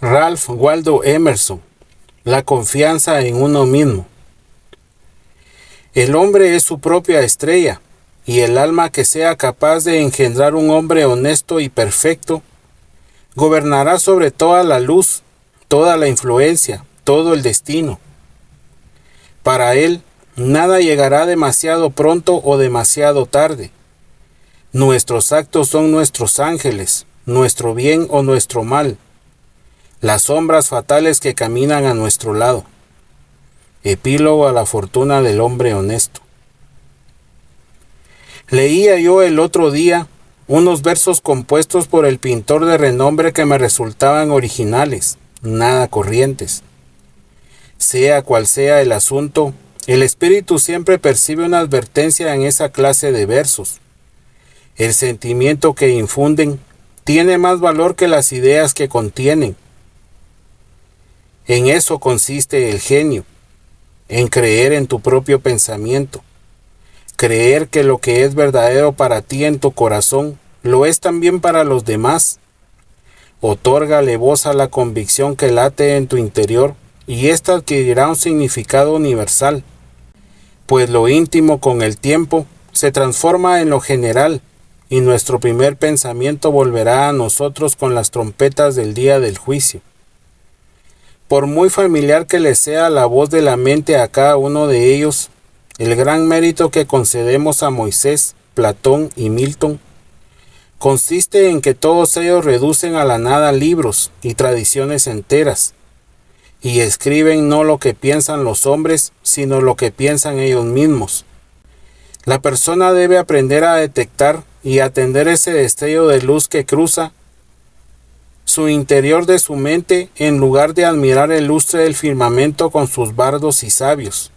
Ralph Waldo Emerson. La confianza en uno mismo. El hombre es su propia estrella, y el alma que sea capaz de engendrar un hombre honesto y perfecto, gobernará sobre toda la luz, toda la influencia, todo el destino. Para él, nada llegará demasiado pronto o demasiado tarde. Nuestros actos son nuestros ángeles, nuestro bien o nuestro mal, las sombras fatales que caminan a nuestro lado. Epílogo a la fortuna del hombre honesto. Leía yo el otro día unos versos compuestos por el pintor de renombre que me resultaban originales, nada corrientes. Sea cual sea el asunto, el espíritu siempre percibe una advertencia en esa clase de versos. El sentimiento que infunden tiene más valor que las ideas que contienen. En eso consiste el genio, en creer en tu propio pensamiento, creer que lo que es verdadero para ti en tu corazón lo es también para los demás. Otórgale voz a la convicción que late en tu interior y ésta adquirirá un significado universal, pues lo íntimo con el tiempo se transforma en lo general y nuestro primer pensamiento volverá a nosotros con las trompetas del día del juicio. Por muy familiar que les sea la voz de la mente a cada uno de ellos, el gran mérito que concedemos a Moisés, Platón y Milton consiste en que todos ellos reducen a la nada libros y tradiciones enteras, y escriben no lo que piensan los hombres, sino lo que piensan ellos mismos. La persona debe aprender a detectar y atender ese destello de luz que cruza su interior de su mente en lugar de admirar el lustre del firmamento con sus bardos y sabios.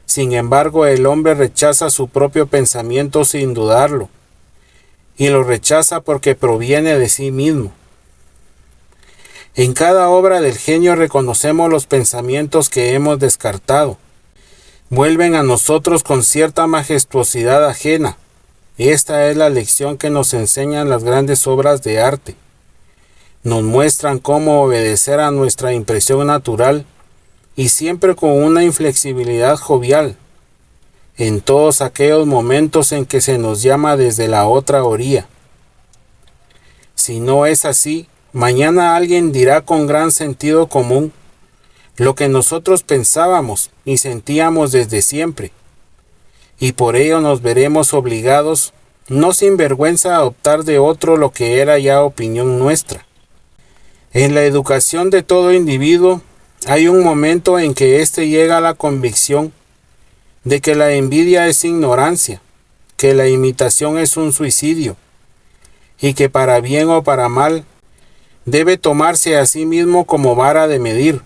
Sin embargo, el hombre rechaza su propio pensamiento sin dudarlo, y lo rechaza porque proviene de sí mismo. En cada obra del genio reconocemos los pensamientos que hemos descartado. Vuelven a nosotros con cierta majestuosidad ajena. Esta es la lección que nos enseñan las grandes obras de arte. Nos muestran cómo obedecer a nuestra impresión natural y siempre con una inflexibilidad jovial, en todos aquellos momentos en que se nos llama desde la otra orilla. Si no es así, mañana alguien dirá con gran sentido común lo que nosotros pensábamos y sentíamos desde siempre, y por ello nos veremos obligados, no sin vergüenza, a adoptar de otro lo que era ya opinión nuestra. En la educación de todo individuo hay un momento en que éste llega a la convicción de que la envidia es ignorancia, que la imitación es un suicidio, y que para bien o para mal debe tomarse a sí mismo como vara de medir.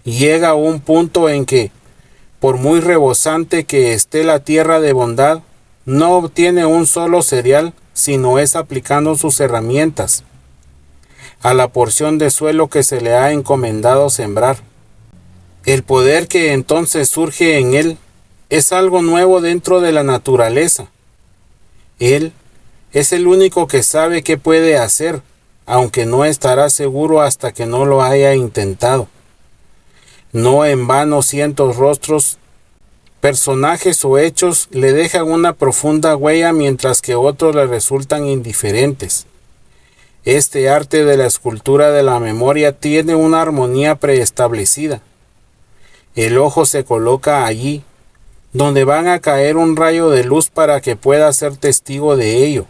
Llega a un punto en que, por muy rebosante que esté la tierra de bondad, no obtiene un solo cereal, sino es aplicando sus herramientas a la porción de suelo que se le ha encomendado sembrar. El poder que entonces surge en él es algo nuevo dentro de la naturaleza. Él es el único que sabe qué puede hacer, aunque no estará seguro hasta que no lo haya intentado. No en vano cientos rostros, personajes o hechos le dejan una profunda huella mientras que otros le resultan indiferentes. Este arte de la escultura de la memoria tiene una armonía preestablecida. El ojo se coloca allí, donde van a caer un rayo de luz para que pueda ser testigo de ello.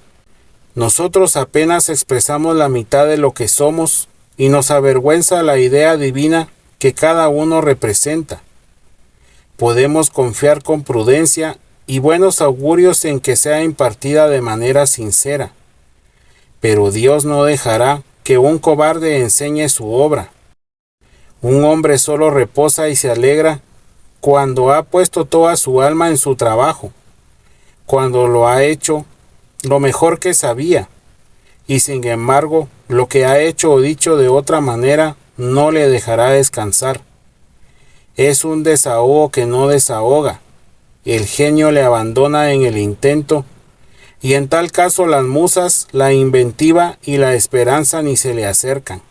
Nosotros apenas expresamos la mitad de lo que somos y nos avergüenza la idea divina que cada uno representa. Podemos confiar con prudencia y buenos augurios en que sea impartida de manera sincera. Pero Dios no dejará que un cobarde enseñe su obra. Un hombre solo reposa y se alegra cuando ha puesto toda su alma en su trabajo, cuando lo ha hecho lo mejor que sabía, y sin embargo lo que ha hecho o dicho de otra manera no le dejará descansar. Es un desahogo que no desahoga. El genio le abandona en el intento, y en tal caso las musas, la inventiva y la esperanza ni se le acercan.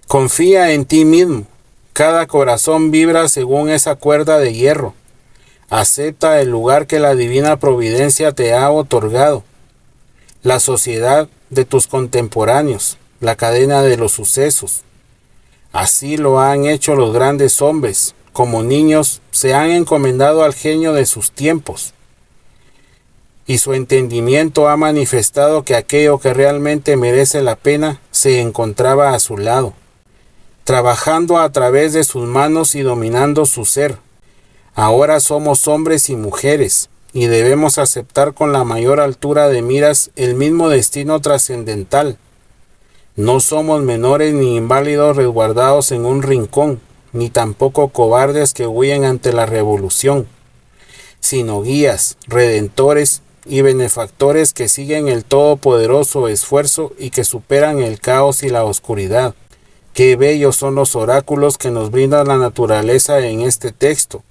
Confía en ti mismo. Cada corazón vibra según esa cuerda de hierro. Acepta el lugar que la divina providencia te ha otorgado. La sociedad de tus contemporáneos, la cadena de los sucesos. Así lo han hecho los grandes hombres. Como niños se han encomendado al genio de sus tiempos. Y su entendimiento ha manifestado que aquello que realmente merece la pena se encontraba a su lado, trabajando a través de sus manos y dominando su ser. Ahora somos hombres y mujeres, y debemos aceptar con la mayor altura de miras el mismo destino trascendental. No somos menores ni inválidos resguardados en un rincón, ni tampoco cobardes que huyen ante la revolución, sino guías, redentores y benefactores que siguen el todopoderoso esfuerzo y que superan el caos y la oscuridad. Qué bellos son los oráculos que nos brinda la naturaleza en este texto,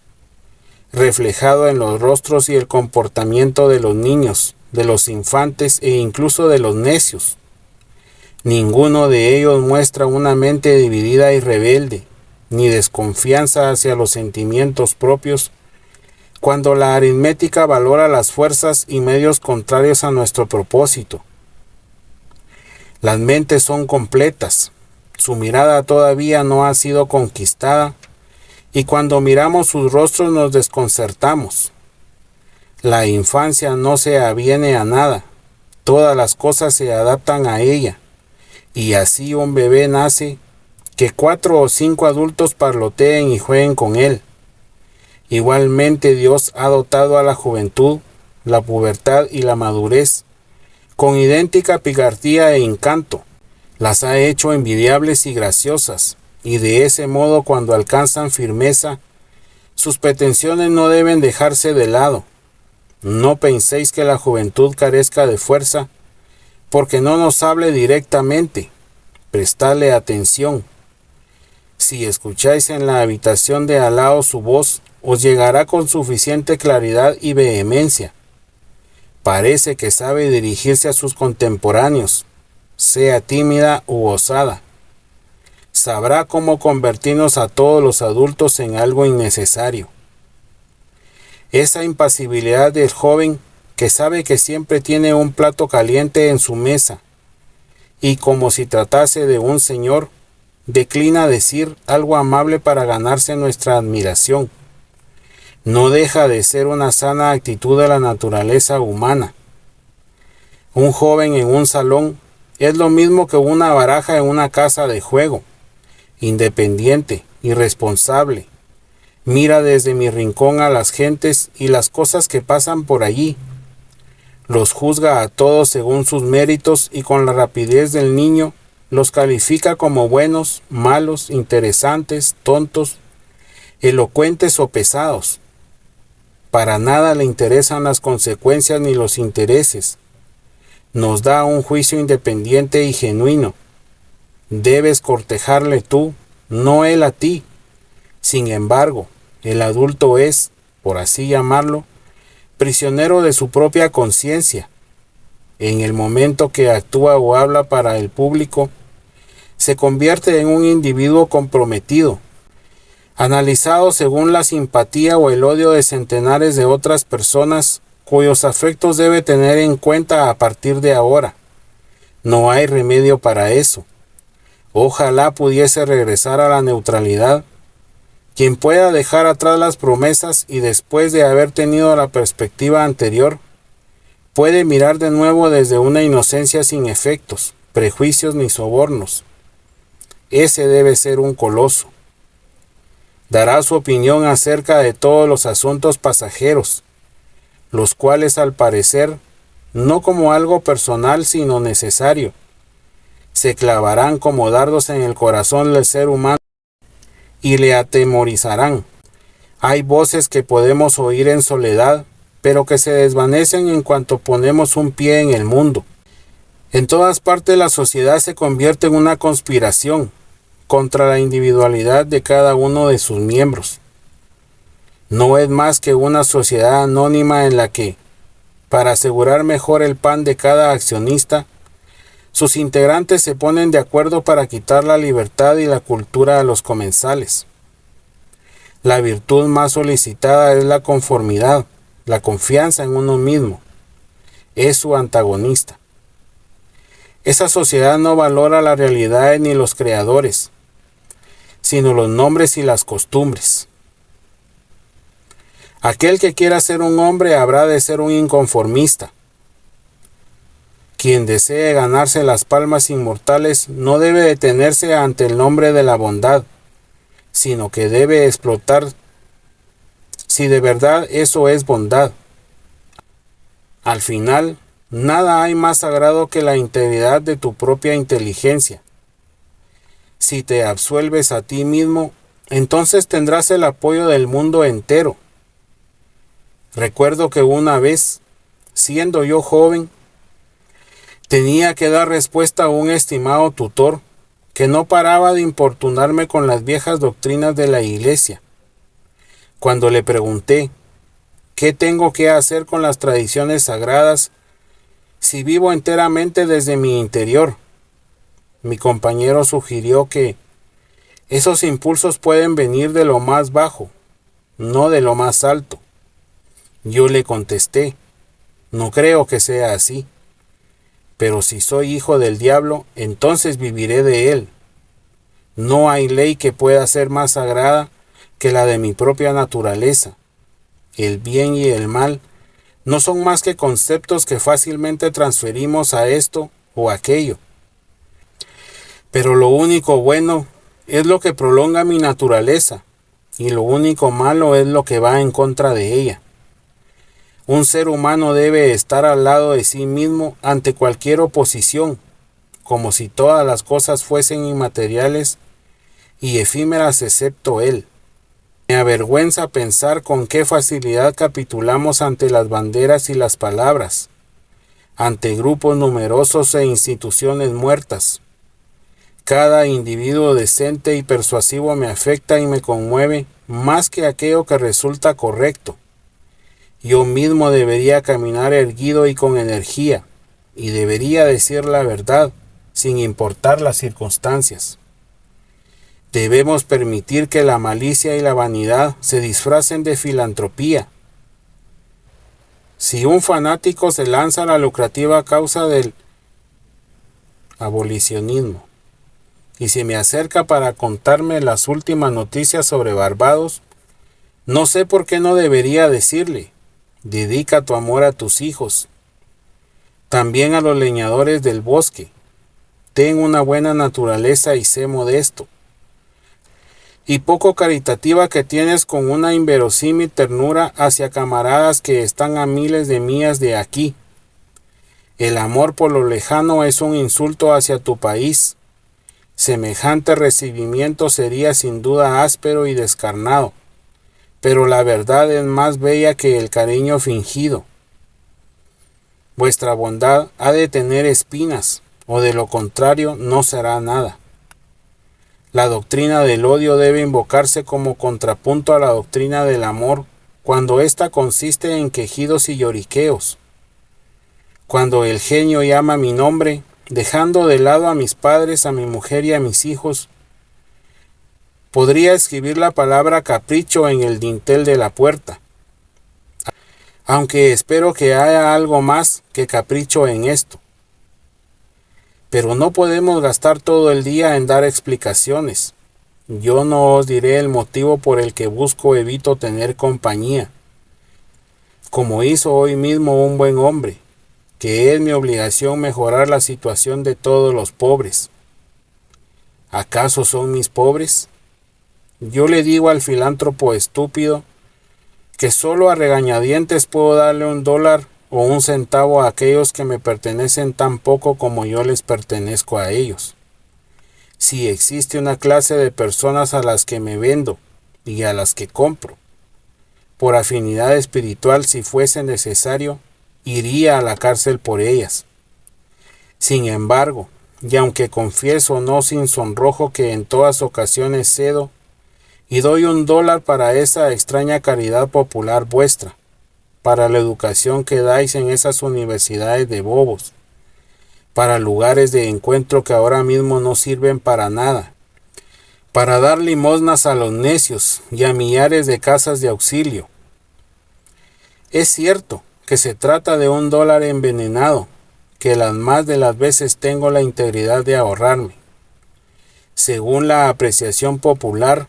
reflejado en los rostros y el comportamiento de los niños, de los infantes e incluso de los necios. Ninguno de ellos muestra una mente dividida y rebelde, ni desconfianza hacia los sentimientos propios, cuando la aritmética valora las fuerzas y medios contrarios a nuestro propósito. Las mentes son completas, su mirada todavía no ha sido conquistada, y cuando miramos sus rostros nos desconcertamos. La infancia no se aviene a nada, todas las cosas se adaptan a ella, y así un bebé nace que 4 o 5 adultos parloteen y jueguen con él. Igualmente Dios ha dotado a la juventud, la pubertad y la madurez con idéntica picardía e encanto. Las ha hecho envidiables y graciosas, y de ese modo cuando alcanzan firmeza, sus pretensiones no deben dejarse de lado. No penséis que la juventud carezca de fuerza, porque no nos hable directamente. Prestadle atención. Si escucháis en la habitación de al lado su voz, os llegará con suficiente claridad y vehemencia. Parece que sabe dirigirse a sus contemporáneos, sea tímida u osada. Sabrá cómo convertirnos a todos los adultos en algo innecesario. Esa impasibilidad del joven que sabe que siempre tiene un plato caliente en su mesa, y como si tratase de un señor, declina decir algo amable para ganarse nuestra admiración. No deja de ser una sana actitud de la naturaleza humana. Un joven en un salón es lo mismo que una baraja en una casa de juego, independiente, irresponsable. Mira desde mi rincón a las gentes y las cosas que pasan por allí. Los juzga a todos según sus méritos y con la rapidez del niño los califica como buenos, malos, interesantes, tontos, elocuentes o pesados. Para nada le interesan las consecuencias ni los intereses. Nos da un juicio independiente y genuino. Debes cortejarle tú, no él a ti. Sin embargo, el adulto es, por así llamarlo, prisionero de su propia conciencia. En el momento que actúa o habla para el público, se convierte en un individuo comprometido, analizado según la simpatía o el odio de centenares de otras personas cuyos afectos debe tener en cuenta a partir de ahora. No hay remedio para eso. Ojalá pudiese regresar a la neutralidad. Quien pueda dejar atrás las promesas y después de haber tenido la perspectiva anterior, puede mirar de nuevo desde una inocencia sin efectos, prejuicios ni sobornos. Ese debe ser un coloso. Dará su opinión acerca de todos los asuntos pasajeros, los cuales al parecer, no como algo personal sino necesario, se clavarán como dardos en el corazón del ser humano y le atemorizarán. Hay voces que podemos oír en soledad, pero que se desvanecen en cuanto ponemos un pie en el mundo. En todas partes la sociedad se convierte en una conspiración contra la individualidad de cada uno de sus miembros. No es más que una sociedad anónima en la que, para asegurar mejor el pan de cada accionista, sus integrantes se ponen de acuerdo para quitar la libertad y la cultura a los comensales. La virtud más solicitada es la conformidad, la confianza en uno mismo. Es su antagonista. Esa sociedad no valora la realidad ni los creadores, sino los nombres y las costumbres. Aquel que quiera ser un hombre habrá de ser un inconformista. Quien desee ganarse las palmas inmortales no debe detenerse ante el nombre de la bondad, sino que debe explotar si de verdad eso es bondad. Al final, nada hay más sagrado que la integridad de tu propia inteligencia. Si te absuelves a ti mismo, entonces tendrás el apoyo del mundo entero. Recuerdo que una vez, siendo yo joven, tenía que dar respuesta a un estimado tutor que no paraba de importunarme con las viejas doctrinas de la iglesia. Cuando le pregunté, ¿qué tengo que hacer con las tradiciones sagradas si vivo enteramente desde mi interior? Mi compañero sugirió que esos impulsos pueden venir de lo más bajo, no de lo más alto. Yo le contesté, no creo que sea así. Pero si soy hijo del diablo, entonces viviré de él. No hay ley que pueda ser más sagrada que la de mi propia naturaleza. El bien y el mal no son más que conceptos que fácilmente transferimos a esto o aquello. Pero lo único bueno es lo que prolonga mi naturaleza, y lo único malo es lo que va en contra de ella. Un ser humano debe estar al lado de sí mismo ante cualquier oposición, como si todas las cosas fuesen inmateriales y efímeras excepto él. Me avergüenza pensar con qué facilidad capitulamos ante las banderas y las palabras, ante grupos numerosos e instituciones muertas. Cada individuo decente y persuasivo me afecta y me conmueve más que aquello que resulta correcto. Yo mismo debería caminar erguido y con energía, y debería decir la verdad, sin importar las circunstancias. Debemos permitir que la malicia y la vanidad se disfracen de filantropía. Si un fanático se lanza a la lucrativa causa del abolicionismo, y se me acerca para contarme las últimas noticias sobre Barbados, no sé por qué no debería decirle: dedica tu amor a tus hijos. También a los leñadores del bosque. Ten una buena naturaleza y sé modesto. Y poco caritativa que tienes con una inverosímil ternura hacia camaradas que están a miles de millas de aquí. El amor por lo lejano es un insulto hacia tu país. Semejante recibimiento sería sin duda áspero y descarnado. Pero la verdad es más bella que el cariño fingido. Vuestra bondad ha de tener espinas, o de lo contrario no será nada. La doctrina del odio debe invocarse como contrapunto a la doctrina del amor, cuando ésta consiste en quejidos y lloriqueos. Cuando el genio llama mi nombre, dejando de lado a mis padres, a mi mujer y a mis hijos, podría escribir la palabra capricho en el dintel de la puerta, aunque espero que haya algo más que capricho en esto. Pero no podemos gastar todo el día en dar explicaciones. Yo no os diré el motivo por el que busco o evito tener compañía, como hizo hoy mismo un buen hombre, que es mi obligación mejorar la situación de todos los pobres. ¿Acaso son mis pobres? Yo le digo al filántropo estúpido que solo a regañadientes puedo darle $1 o 1 centavo a aquellos que me pertenecen tan poco como yo les pertenezco a ellos. Si existe una clase de personas a las que me vendo y a las que compro, por afinidad espiritual, si fuese necesario, iría a la cárcel por ellas. Sin embargo, y aunque confieso no sin sonrojo que en todas ocasiones cedo, y doy $1 para esa extraña caridad popular vuestra, para la educación que dais en esas universidades de bobos, para lugares de encuentro que ahora mismo no sirven para nada, para dar limosnas a los necios y a millares de casas de auxilio. Es cierto que se trata de $1 envenenado, que las más de las veces tengo la integridad de ahorrarme. Según la apreciación popular,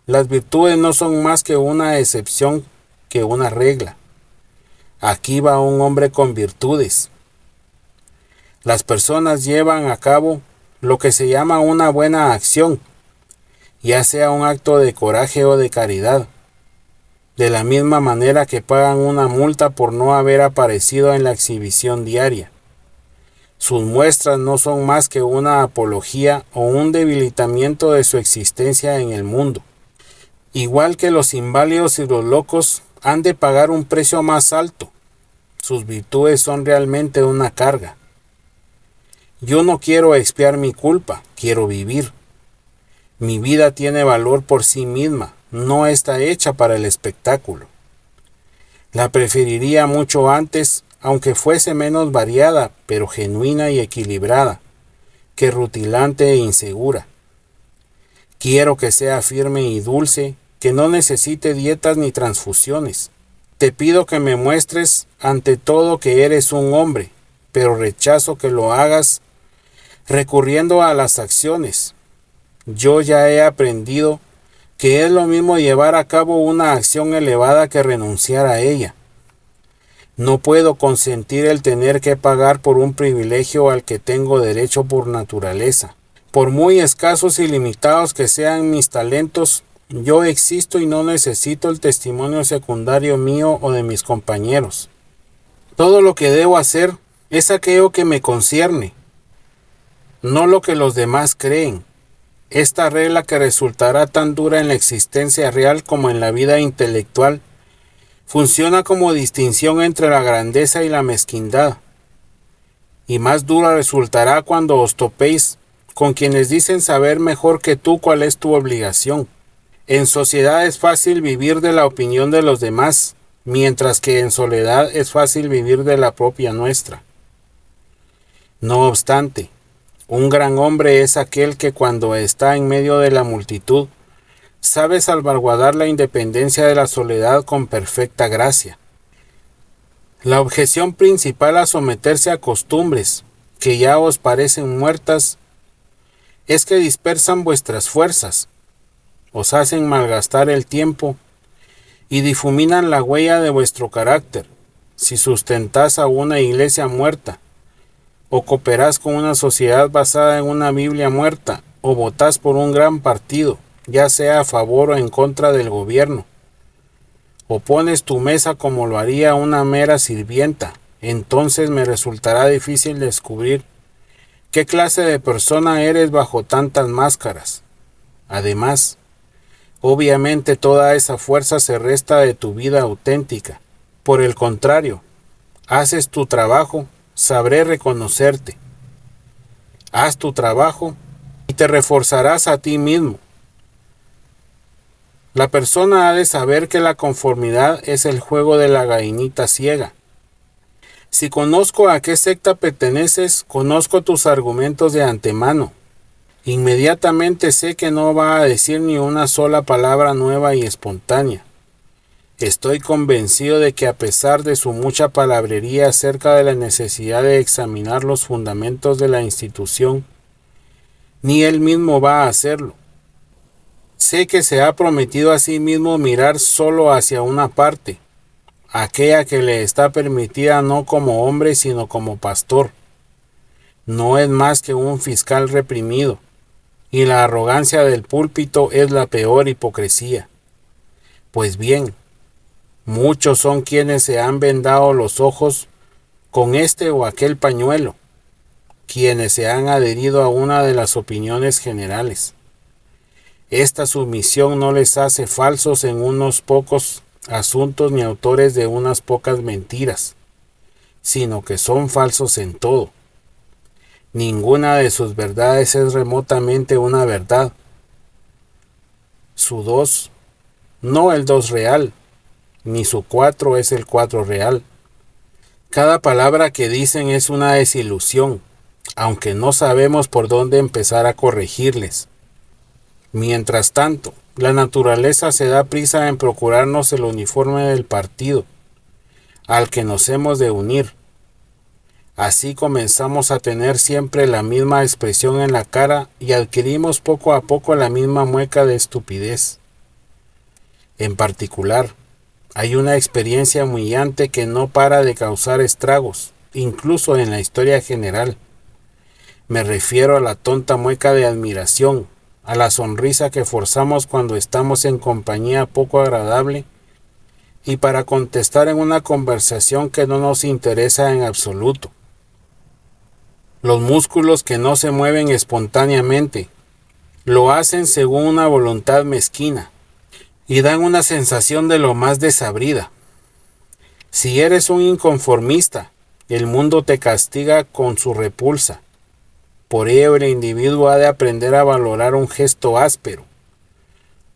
las virtudes no son más que una excepción que una regla. Aquí va un hombre con virtudes. Las personas llevan a cabo lo que se llama una buena acción, ya sea un acto de coraje o de caridad, de la misma manera que pagan una multa por no haber aparecido en la exhibición diaria. Sus muestras no son más que una apología o un debilitamiento de su existencia en el mundo. Igual que los inválidos y los locos han de pagar un precio más alto, sus virtudes son realmente una carga. Yo no quiero expiar mi culpa, quiero vivir. Mi vida tiene valor por sí misma, no está hecha para el espectáculo. La preferiría mucho antes, aunque fuese menos variada, pero genuina y equilibrada, que rutilante e insegura. Quiero que sea firme y dulce, que no necesite dietas ni transfusiones. Te pido que me muestres ante todo que eres un hombre, pero rechazo que lo hagas recurriendo a las acciones. Yo ya he aprendido que es lo mismo llevar a cabo una acción elevada que renunciar a ella. No puedo consentir el tener que pagar por un privilegio al que tengo derecho por naturaleza. Por muy escasos y limitados que sean mis talentos, yo existo y no necesito el testimonio secundario mío o de mis compañeros. Todo lo que debo hacer es aquello que me concierne, no lo que los demás creen. Esta regla, que resultará tan dura en la existencia real como en la vida intelectual, funciona como distinción entre la grandeza y la mezquindad, y más dura resultará cuando os topéis con quienes dicen saber mejor que tú cuál es tu obligación. En sociedad es fácil vivir de la opinión de los demás, mientras que en soledad es fácil vivir de la propia nuestra. No obstante, un gran hombre es aquel que cuando está en medio de la multitud sabe salvaguardar la independencia de la soledad con perfecta gracia. La objeción principal a someterse a costumbres que ya os parecen muertas es que dispersan vuestras fuerzas, os hacen malgastar el tiempo y difuminan la huella de vuestro carácter. Si sustentás a una iglesia muerta, o cooperás con una sociedad basada en una Biblia muerta, o votás por un gran partido, ya sea a favor o en contra del gobierno, o pones tu mesa como lo haría una mera sirvienta, entonces me resultará difícil descubrir qué clase de persona eres bajo tantas máscaras. Además, obviamente toda esa fuerza se resta de tu vida auténtica. Por el contrario, haces tu trabajo, sabré reconocerte. Haz tu trabajo y te reforzarás a ti mismo. La persona ha de saber que la conformidad es el juego de la gallinita ciega. Si conozco a qué secta perteneces, conozco tus argumentos de antemano. Inmediatamente sé que no va a decir ni una sola palabra nueva y espontánea. Estoy convencido de que a pesar de su mucha palabrería acerca de la necesidad de examinar los fundamentos de la institución, ni él mismo va a hacerlo. Sé que se ha prometido a sí mismo mirar solo hacia una parte, aquella que le está permitida no como hombre sino como pastor. No es más que un fiscal reprimido, y la arrogancia del púlpito es la peor hipocresía. Pues bien, muchos son quienes se han vendado los ojos con este o aquel pañuelo, quienes se han adherido a una de las opiniones generales. Esta sumisión no les hace falsos en unos pocos asuntos ni autores de unas pocas mentiras, sino que son falsos en todo. Ninguna de sus verdades es remotamente una verdad. Su 2, no el 2 real, ni su 4 es el 4 real. Cada palabra que dicen es una desilusión, aunque no sabemos por dónde empezar a corregirles. Mientras tanto, la naturaleza se da prisa en procurarnos el uniforme del partido, al que nos hemos de unir. Así comenzamos a tener siempre la misma expresión en la cara y adquirimos poco a poco la misma mueca de estupidez. En particular, hay una experiencia humillante que no para de causar estragos, incluso en la historia general. Me refiero a la tonta mueca de admiración, a la sonrisa que forzamos cuando estamos en compañía poco agradable y para contestar en una conversación que no nos interesa en absoluto. Los músculos que no se mueven espontáneamente lo hacen según una voluntad mezquina y dan una sensación de lo más desabrida. Si eres un inconformista, el mundo te castiga con su repulsa. Por ello el individuo ha de aprender a valorar un gesto áspero.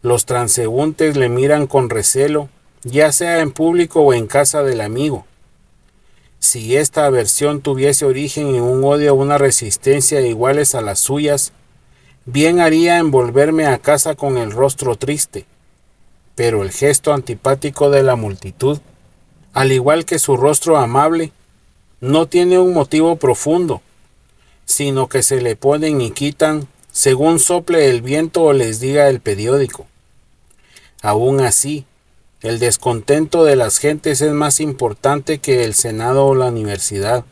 Los transeúntes le miran con recelo, ya sea en público o en casa del amigo. Si esta aversión tuviese origen en un odio o una resistencia iguales a las suyas, bien haría en volverme a casa con el rostro triste. Pero el gesto antipático de la multitud, al igual que su rostro amable, no tiene un motivo profundo, sino que se le ponen y quitan según sople el viento o les diga el periódico. Aún así, el descontento de las gentes es más importante que el Senado o la universidad.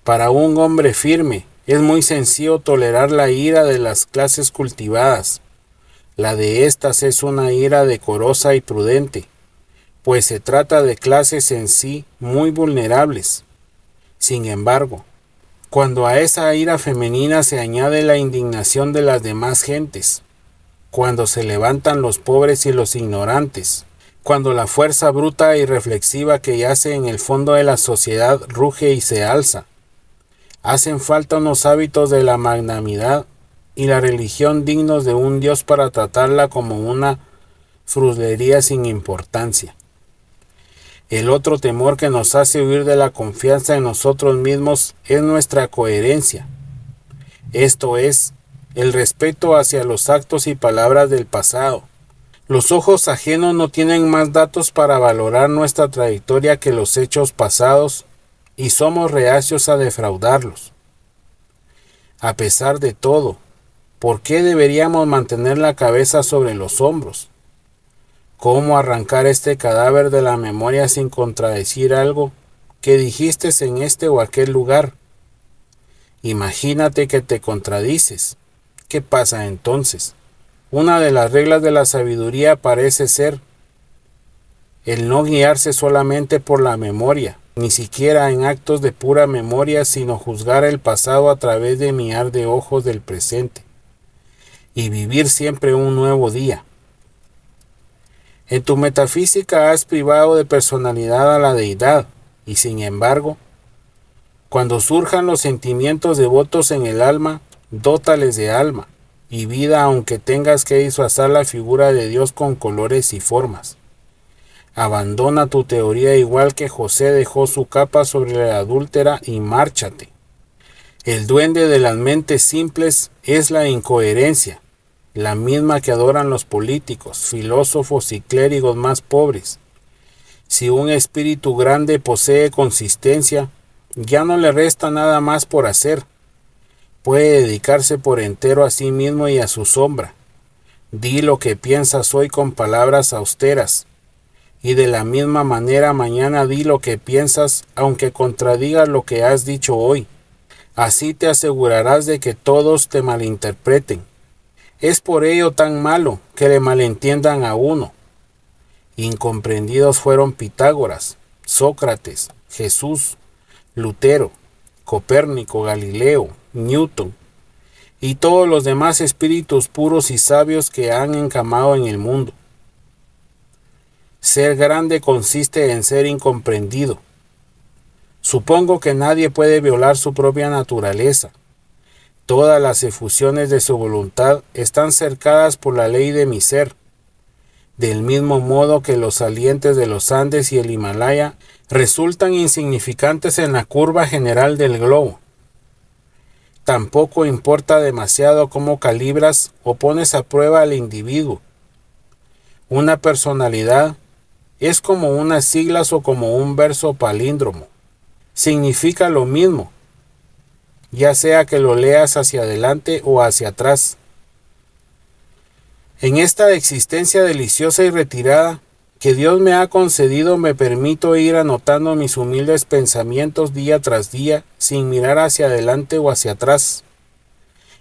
Para un hombre firme, es muy sencillo tolerar la ira de las clases cultivadas. La de estas es una ira decorosa y prudente, pues se trata de clases en sí muy vulnerables. Sin embargo, cuando a esa ira femenina se añade la indignación de las demás gentes, cuando se levantan los pobres y los ignorantes, cuando la fuerza bruta y reflexiva que yace en el fondo de la sociedad ruge y se alza, hacen falta unos hábitos de la magnanimidad y la religión dignos de un Dios para tratarla como una fruslería sin importancia. El otro temor que nos hace huir de la confianza en nosotros mismos es nuestra coherencia. Esto es, el respeto hacia los actos y palabras del pasado. Los ojos ajenos no tienen más datos para valorar nuestra trayectoria que los hechos pasados y somos reacios a defraudarlos. A pesar de todo, ¿por qué deberíamos mantener la cabeza sobre los hombros? ¿Cómo arrancar este cadáver de la memoria sin contradecir algo que dijiste en este o aquel lugar? Imagínate que te contradices. ¿Qué pasa entonces? Una de las reglas de la sabiduría parece ser el no guiarse solamente por la memoria, ni siquiera en actos de pura memoria, sino juzgar el pasado a través de mirar de ojos del presente y vivir siempre un nuevo día. En tu metafísica has privado de personalidad a la deidad y sin embargo, cuando surjan los sentimientos devotos en el alma, dótales de alma y vida aunque tengas que disfrazar la figura de Dios con colores y formas. Abandona tu teoría igual que José dejó su capa sobre la adúltera y márchate. El duende de las mentes simples es la incoherencia, la misma que adoran los políticos, filósofos y clérigos más pobres. Si un espíritu grande posee consistencia, ya no le resta nada más por hacer. Puede dedicarse por entero a sí mismo y a su sombra. Di lo que piensas hoy con palabras austeras, y de la misma manera mañana di lo que piensas aunque contradigas lo que has dicho hoy. Así te asegurarás de que todos te malinterpreten. Es por ello tan malo que le malentiendan a uno. Incomprendidos fueron Pitágoras, Sócrates, Jesús, Lutero, Copérnico, Galileo, Newton y todos los demás espíritus puros y sabios que han encamado en el mundo. Ser grande consiste en ser incomprendido. Supongo que nadie puede violar su propia naturaleza. Todas las efusiones de su voluntad están cercadas por la ley de mi ser, del mismo modo que los salientes de los Andes y el Himalaya resultan insignificantes en la curva general del globo. Tampoco importa demasiado cómo calibras o pones a prueba al individuo. Una personalidad es como unas siglas o como un verso palíndromo. Significa lo mismo, ya sea que lo leas hacia adelante o hacia atrás. En esta existencia deliciosa y retirada que Dios me ha concedido, me permito ir anotando mis humildes pensamientos día tras día, sin mirar hacia adelante o hacia atrás.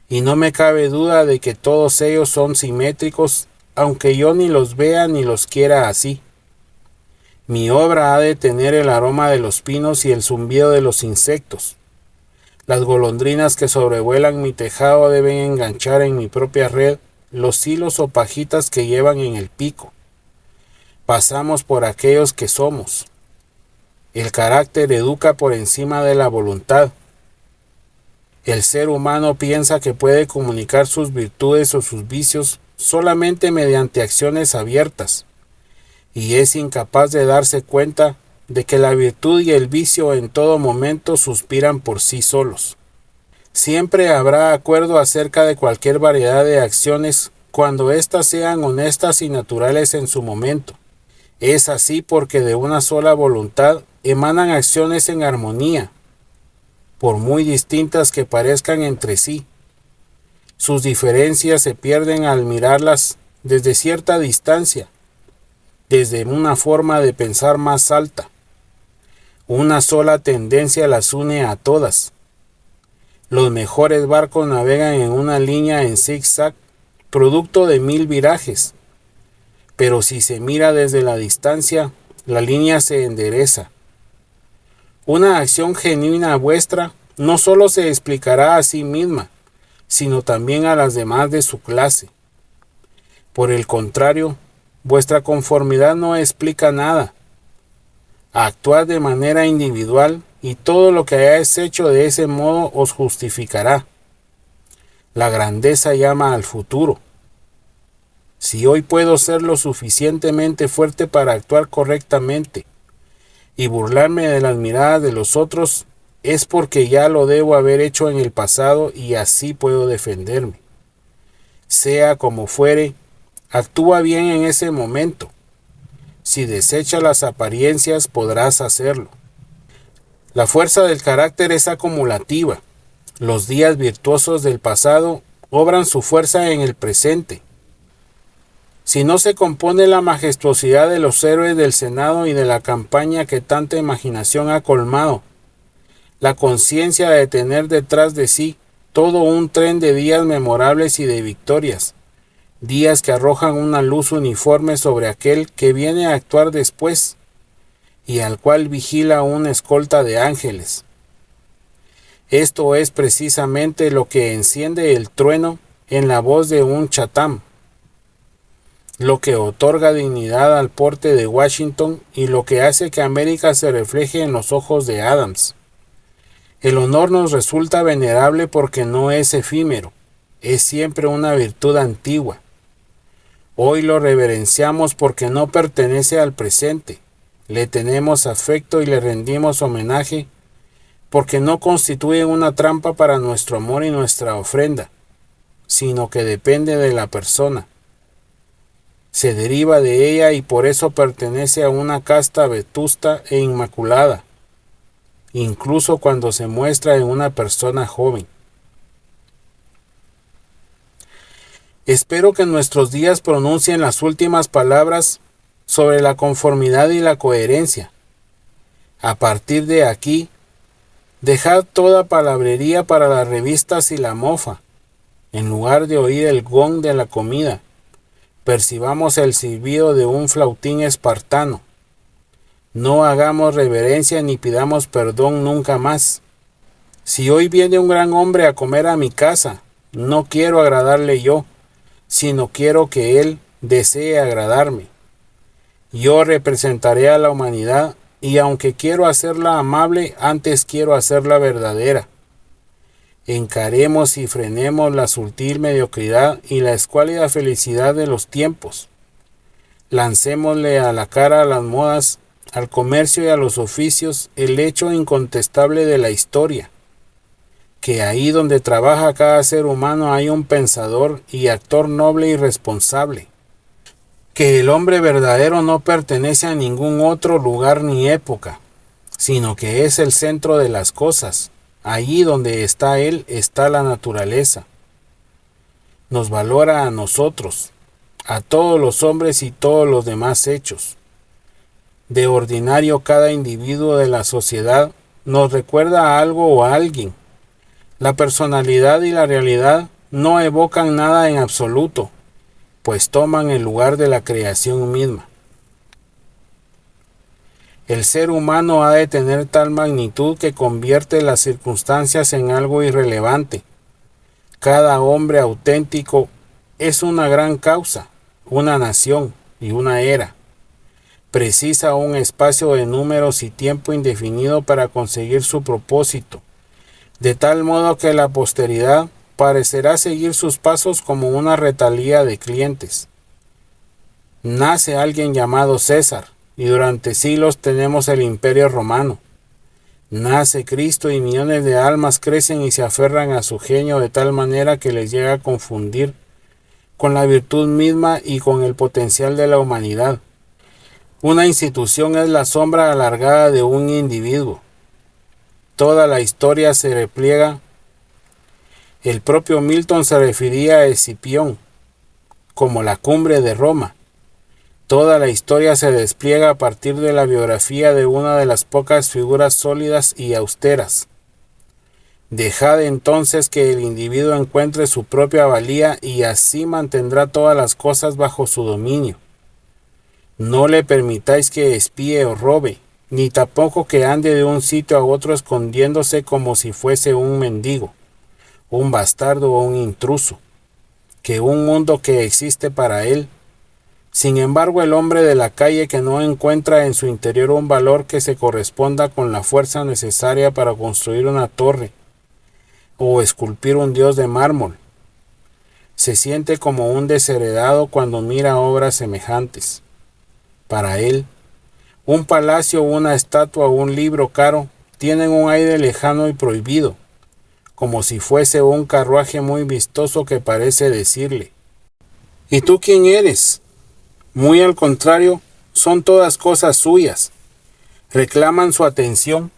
Y no me cabe duda de que todos ellos son simétricos, aunque yo ni los vea ni los quiera así. Mi obra ha de tener el aroma de los pinos y el zumbido de los insectos. Las golondrinas que sobrevuelan mi tejado deben enganchar en mi propia red los hilos o pajitas que llevan en el pico. Pasamos por aquellos que somos. El carácter educa por encima de la voluntad. El ser humano piensa que puede comunicar sus virtudes o sus vicios solamente mediante acciones abiertas, y es incapaz de darse cuenta de que la virtud y el vicio en todo momento suspiran por sí solos. Siempre habrá acuerdo acerca de cualquier variedad de acciones cuando éstas sean honestas y naturales en su momento. Es así porque de una sola voluntad emanan acciones en armonía, por muy distintas que parezcan entre sí. Sus diferencias se pierden al mirarlas desde cierta distancia, desde una forma de pensar más alta. Una sola tendencia las une a todas. Los mejores barcos navegan en una línea en zigzag, producto de 1000 virajes. Pero si se mira desde la distancia, la línea se endereza. Una acción genuina vuestra no solo se explicará a sí misma, sino también a las demás de su clase. Por el contrario, vuestra conformidad no explica nada. Actuad de manera individual y todo lo que hayáis hecho de ese modo os justificará. La grandeza llama al futuro. Si hoy puedo ser lo suficientemente fuerte para actuar correctamente y burlarme de las miradas de los otros, es porque ya lo debo haber hecho en el pasado y así puedo defenderme. Sea como fuere, actúa bien en ese momento. Si desechas las apariencias, podrás hacerlo. La fuerza del carácter es acumulativa. Los días virtuosos del pasado obran su fuerza en el presente. Si no se compone la majestuosidad de los héroes del Senado y de la campaña que tanta imaginación ha colmado, la conciencia de tener detrás de sí todo un tren de días memorables y de victorias, días que arrojan una luz uniforme sobre aquel que viene a actuar después y al cual vigila una escolta de ángeles. Esto es precisamente lo que enciende el trueno en la voz de un Chatham, lo que otorga dignidad al porte de Washington y lo que hace que América se refleje en los ojos de Adams. El honor nos resulta venerable porque no es efímero, es siempre una virtud antigua. Hoy lo reverenciamos porque no pertenece al presente, le tenemos afecto y le rendimos homenaje porque no constituye una trampa para nuestro amor y nuestra ofrenda, sino que depende de la persona. Se deriva de ella y por eso pertenece a una casta vetusta e inmaculada, incluso cuando se muestra en una persona joven. Espero que en nuestros días pronuncien las últimas palabras sobre la conformidad y la coherencia. A partir de aquí, dejad toda palabrería para las revistas y la mofa. En lugar de oír el gong de la comida, percibamos el silbido de un flautín espartano. No hagamos reverencia ni pidamos perdón nunca más. Si hoy viene un gran hombre a comer a mi casa, no quiero agradarle yo, sino quiero que él desee agradarme. Yo representaré a la humanidad y aunque quiero hacerla amable, antes quiero hacerla verdadera. Encaremos y frenemos la sutil mediocridad y la escuálida felicidad de los tiempos. Lancémosle a la cara a las modas, al comercio y a los oficios el hecho incontestable de la historia. que ahí donde trabaja cada ser humano hay un pensador y actor noble y responsable, que el hombre verdadero no pertenece a ningún otro lugar ni época, sino que es el centro de las cosas. Allí donde está él está la naturaleza. Nos valora a nosotros, a todos los hombres y todos los demás hechos. De ordinario, cada individuo de la sociedad nos recuerda a algo o a alguien. La personalidad y la realidad no evocan nada en absoluto, pues toman el lugar de la creación misma. El ser humano ha de tener tal magnitud que convierte las circunstancias en algo irrelevante. Cada hombre auténtico es una gran causa, una nación y una era. Precisa un espacio de números y tiempo indefinido para conseguir su propósito, de tal modo que la posteridad parecerá seguir sus pasos como una retalía de clientes. Nace alguien llamado César, y durante siglos tenemos el Imperio Romano. Nace Cristo y millones de almas crecen y se aferran a su genio de tal manera que les llega a confundir con la virtud misma y con el potencial de la humanidad. Una institución es la sombra alargada de un individuo. Toda la historia se repliega. El propio Milton se refería a Escipión como la cumbre de Roma. Toda la historia se despliega a partir de la biografía de una de las pocas figuras sólidas y austeras. Dejad entonces que el individuo encuentre su propia valía y así mantendrá todas las cosas bajo su dominio. No le permitáis que espíe o robe, ni tampoco que ande de un sitio a otro escondiéndose como si fuese un mendigo, un bastardo o un intruso, que un mundo que existe para él. Sin embargo, el hombre de la calle que no encuentra en su interior un valor que se corresponda con la fuerza necesaria para construir una torre o esculpir un dios de mármol, se siente como un desheredado cuando mira obras semejantes. Para él, un palacio, una estatua o un libro caro tienen un aire lejano y prohibido, como si fuese un carruaje muy vistoso que parece decirle: ¿y tú quién eres? Muy al contrario, son todas cosas suyas. Reclaman su atención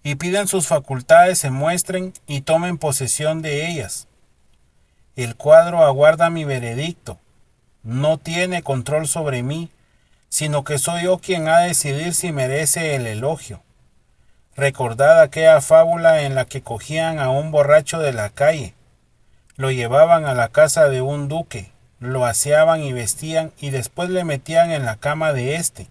y piden sus facultades se muestren y tomen posesión de ellas. El cuadro aguarda mi veredicto. No tiene control sobre mí, sino que soy yo quien ha de decidir si merece el elogio. Recordad aquella fábula en la que cogían a un borracho de la calle, lo llevaban a la casa de un duque, lo aseaban y vestían y después le metían en la cama de éste,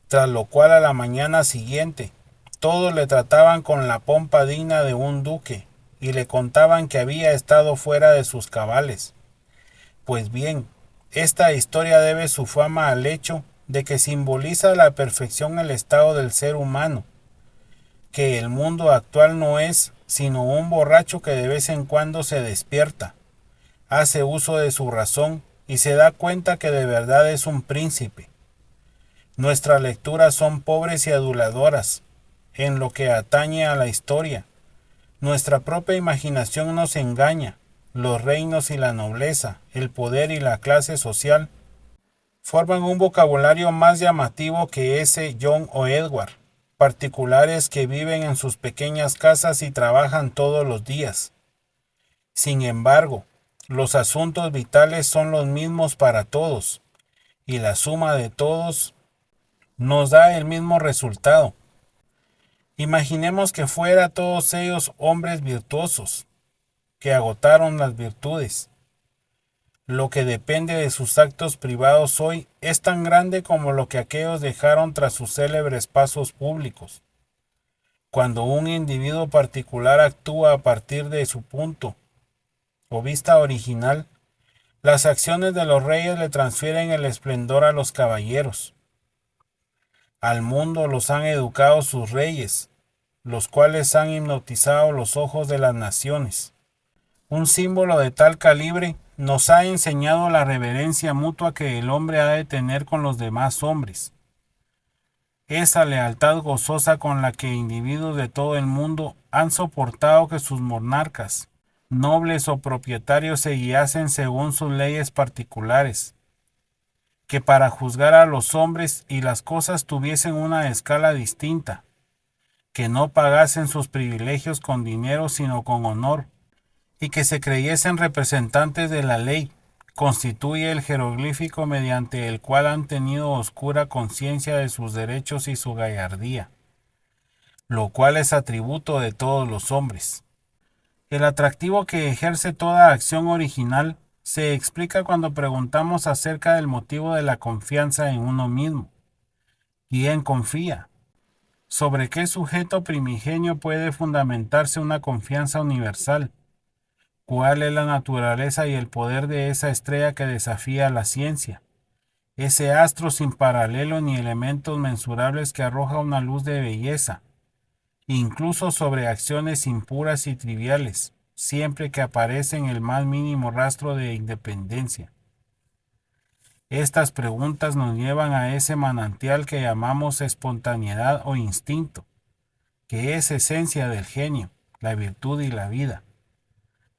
tras lo cual a la mañana siguiente todos le trataban con la pompa digna de un duque y le contaban que había estado fuera de sus cabales. Pues bien, esta historia debe su fama al hecho de que simboliza a la perfección el estado del ser humano, que el mundo actual no es sino un borracho que de vez en cuando se despierta, hace uso de su razón y se da cuenta que de verdad es un príncipe. Nuestras lecturas son pobres y aduladoras en lo que atañe a la historia. Nuestra propia imaginación nos engaña. Los reinos y la nobleza, el poder y la clase social forman un vocabulario más llamativo que ese John o Edward, particulares que viven en sus pequeñas casas y trabajan todos los días. Sin embargo, los asuntos vitales son los mismos para todos, y la suma de todos nos da el mismo resultado. Imaginemos que fuera todos ellos hombres virtuosos, que agotaron las virtudes. Lo que depende de sus actos privados hoy es tan grande como lo que aquellos dejaron tras sus célebres pasos públicos. Cuando un individuo particular actúa a partir de su punto o vista original, las acciones de los reyes le transfieren el esplendor a los caballeros. Al mundo los han educado sus reyes, los cuales han hipnotizado los ojos de las naciones. Un símbolo de tal calibre nos ha enseñado la reverencia mutua que el hombre ha de tener con los demás hombres. esa lealtad gozosa con la que individuos de todo el mundo han soportado que sus monarcas, nobles o propietarios se guiasen según sus leyes particulares, que para juzgar a los hombres y las cosas tuviesen una escala distinta, que no pagasen sus privilegios con dinero sino con honor, y que se creyesen representantes de la ley, constituye el jeroglífico mediante el cual han tenido oscura conciencia de sus derechos y su gallardía, lo cual es atributo de todos los hombres. El atractivo que ejerce toda acción original se explica cuando preguntamos acerca del motivo de la confianza en uno mismo. ¿Quién confía? ¿Sobre qué sujeto primigenio puede fundamentarse una confianza universal? ¿Cuál es la naturaleza y el poder de esa estrella que desafía a la ciencia? Ese astro sin paralelo ni elementos mensurables que arroja una luz de belleza, incluso sobre acciones impuras y triviales, siempre que aparece en el más mínimo rastro de independencia. Estas preguntas nos llevan a ese manantial que llamamos espontaneidad o instinto, que es esencia del genio, la virtud y la vida.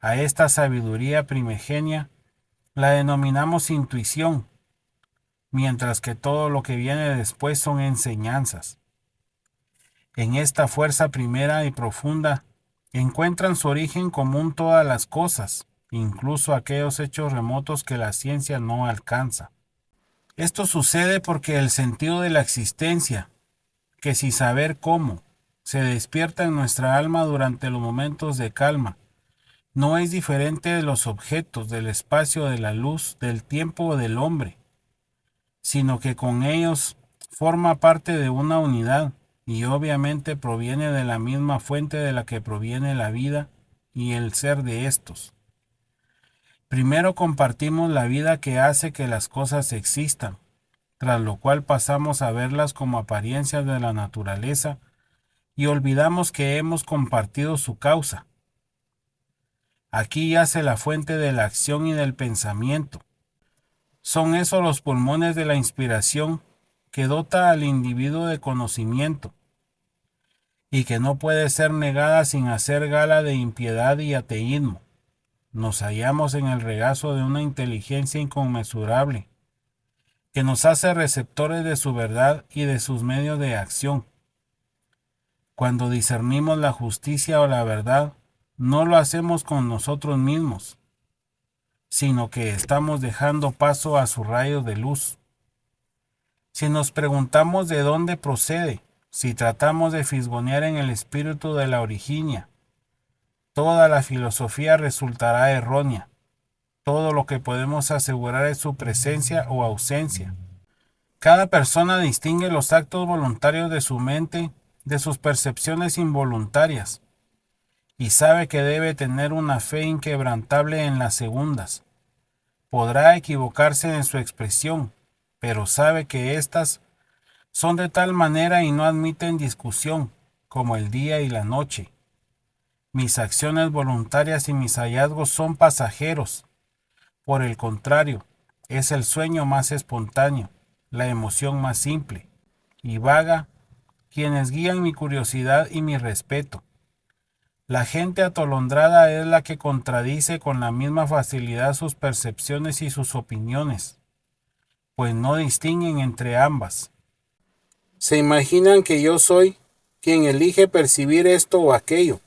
A esta sabiduría primigenia la denominamos intuición, mientras que todo lo que viene después son enseñanzas. En esta fuerza primera y profunda encuentran su origen común todas las cosas, incluso aquellos hechos remotos que la ciencia no alcanza. Esto sucede porque el sentido de la existencia, que sin saber cómo, se despierta en nuestra alma durante los momentos de calma, no es diferente de los objetos, del espacio, de la luz, del tiempo o del hombre, sino que con ellos forma parte de una unidad y obviamente proviene de la misma fuente de la que proviene la vida y el ser de estos. Primero compartimos la vida que hace que las cosas existan, tras lo cual pasamos a verlas como apariencias de la naturaleza y olvidamos que hemos compartido su causa. Aquí yace la fuente de la acción y del pensamiento. Son esos los pulmones de la inspiración que dota al individuo de conocimiento y que no puede ser negada sin hacer gala de impiedad y ateísmo. Nos hallamos en el regazo de una inteligencia inconmensurable que nos hace receptores de su verdad y de sus medios de acción. Cuando discernimos la justicia o la verdad, no lo hacemos con nosotros mismos, sino que estamos dejando paso a su rayo de luz. Si nos preguntamos de dónde procede, si tratamos de fisgonear en el espíritu de la originia, toda la filosofía resultará errónea. Todo lo que podemos asegurar es su presencia o ausencia. Cada persona distingue los actos voluntarios de su mente de sus percepciones involuntarias y sabe que debe tener una fe inquebrantable en las segundas. Podrá equivocarse en su expresión, pero sabe que éstas son de tal manera y no admiten discusión, como el día y la noche. Mis acciones voluntarias y mis hallazgos son pasajeros. Por el contrario, es el sueño más espontáneo, la emoción más simple y vaga, quienes guían mi curiosidad y mi respeto. La gente atolondrada es la que contradice con la misma facilidad sus percepciones y sus opiniones, pues no distinguen entre ambas. Se imaginan que yo soy quien elige percibir esto o aquello.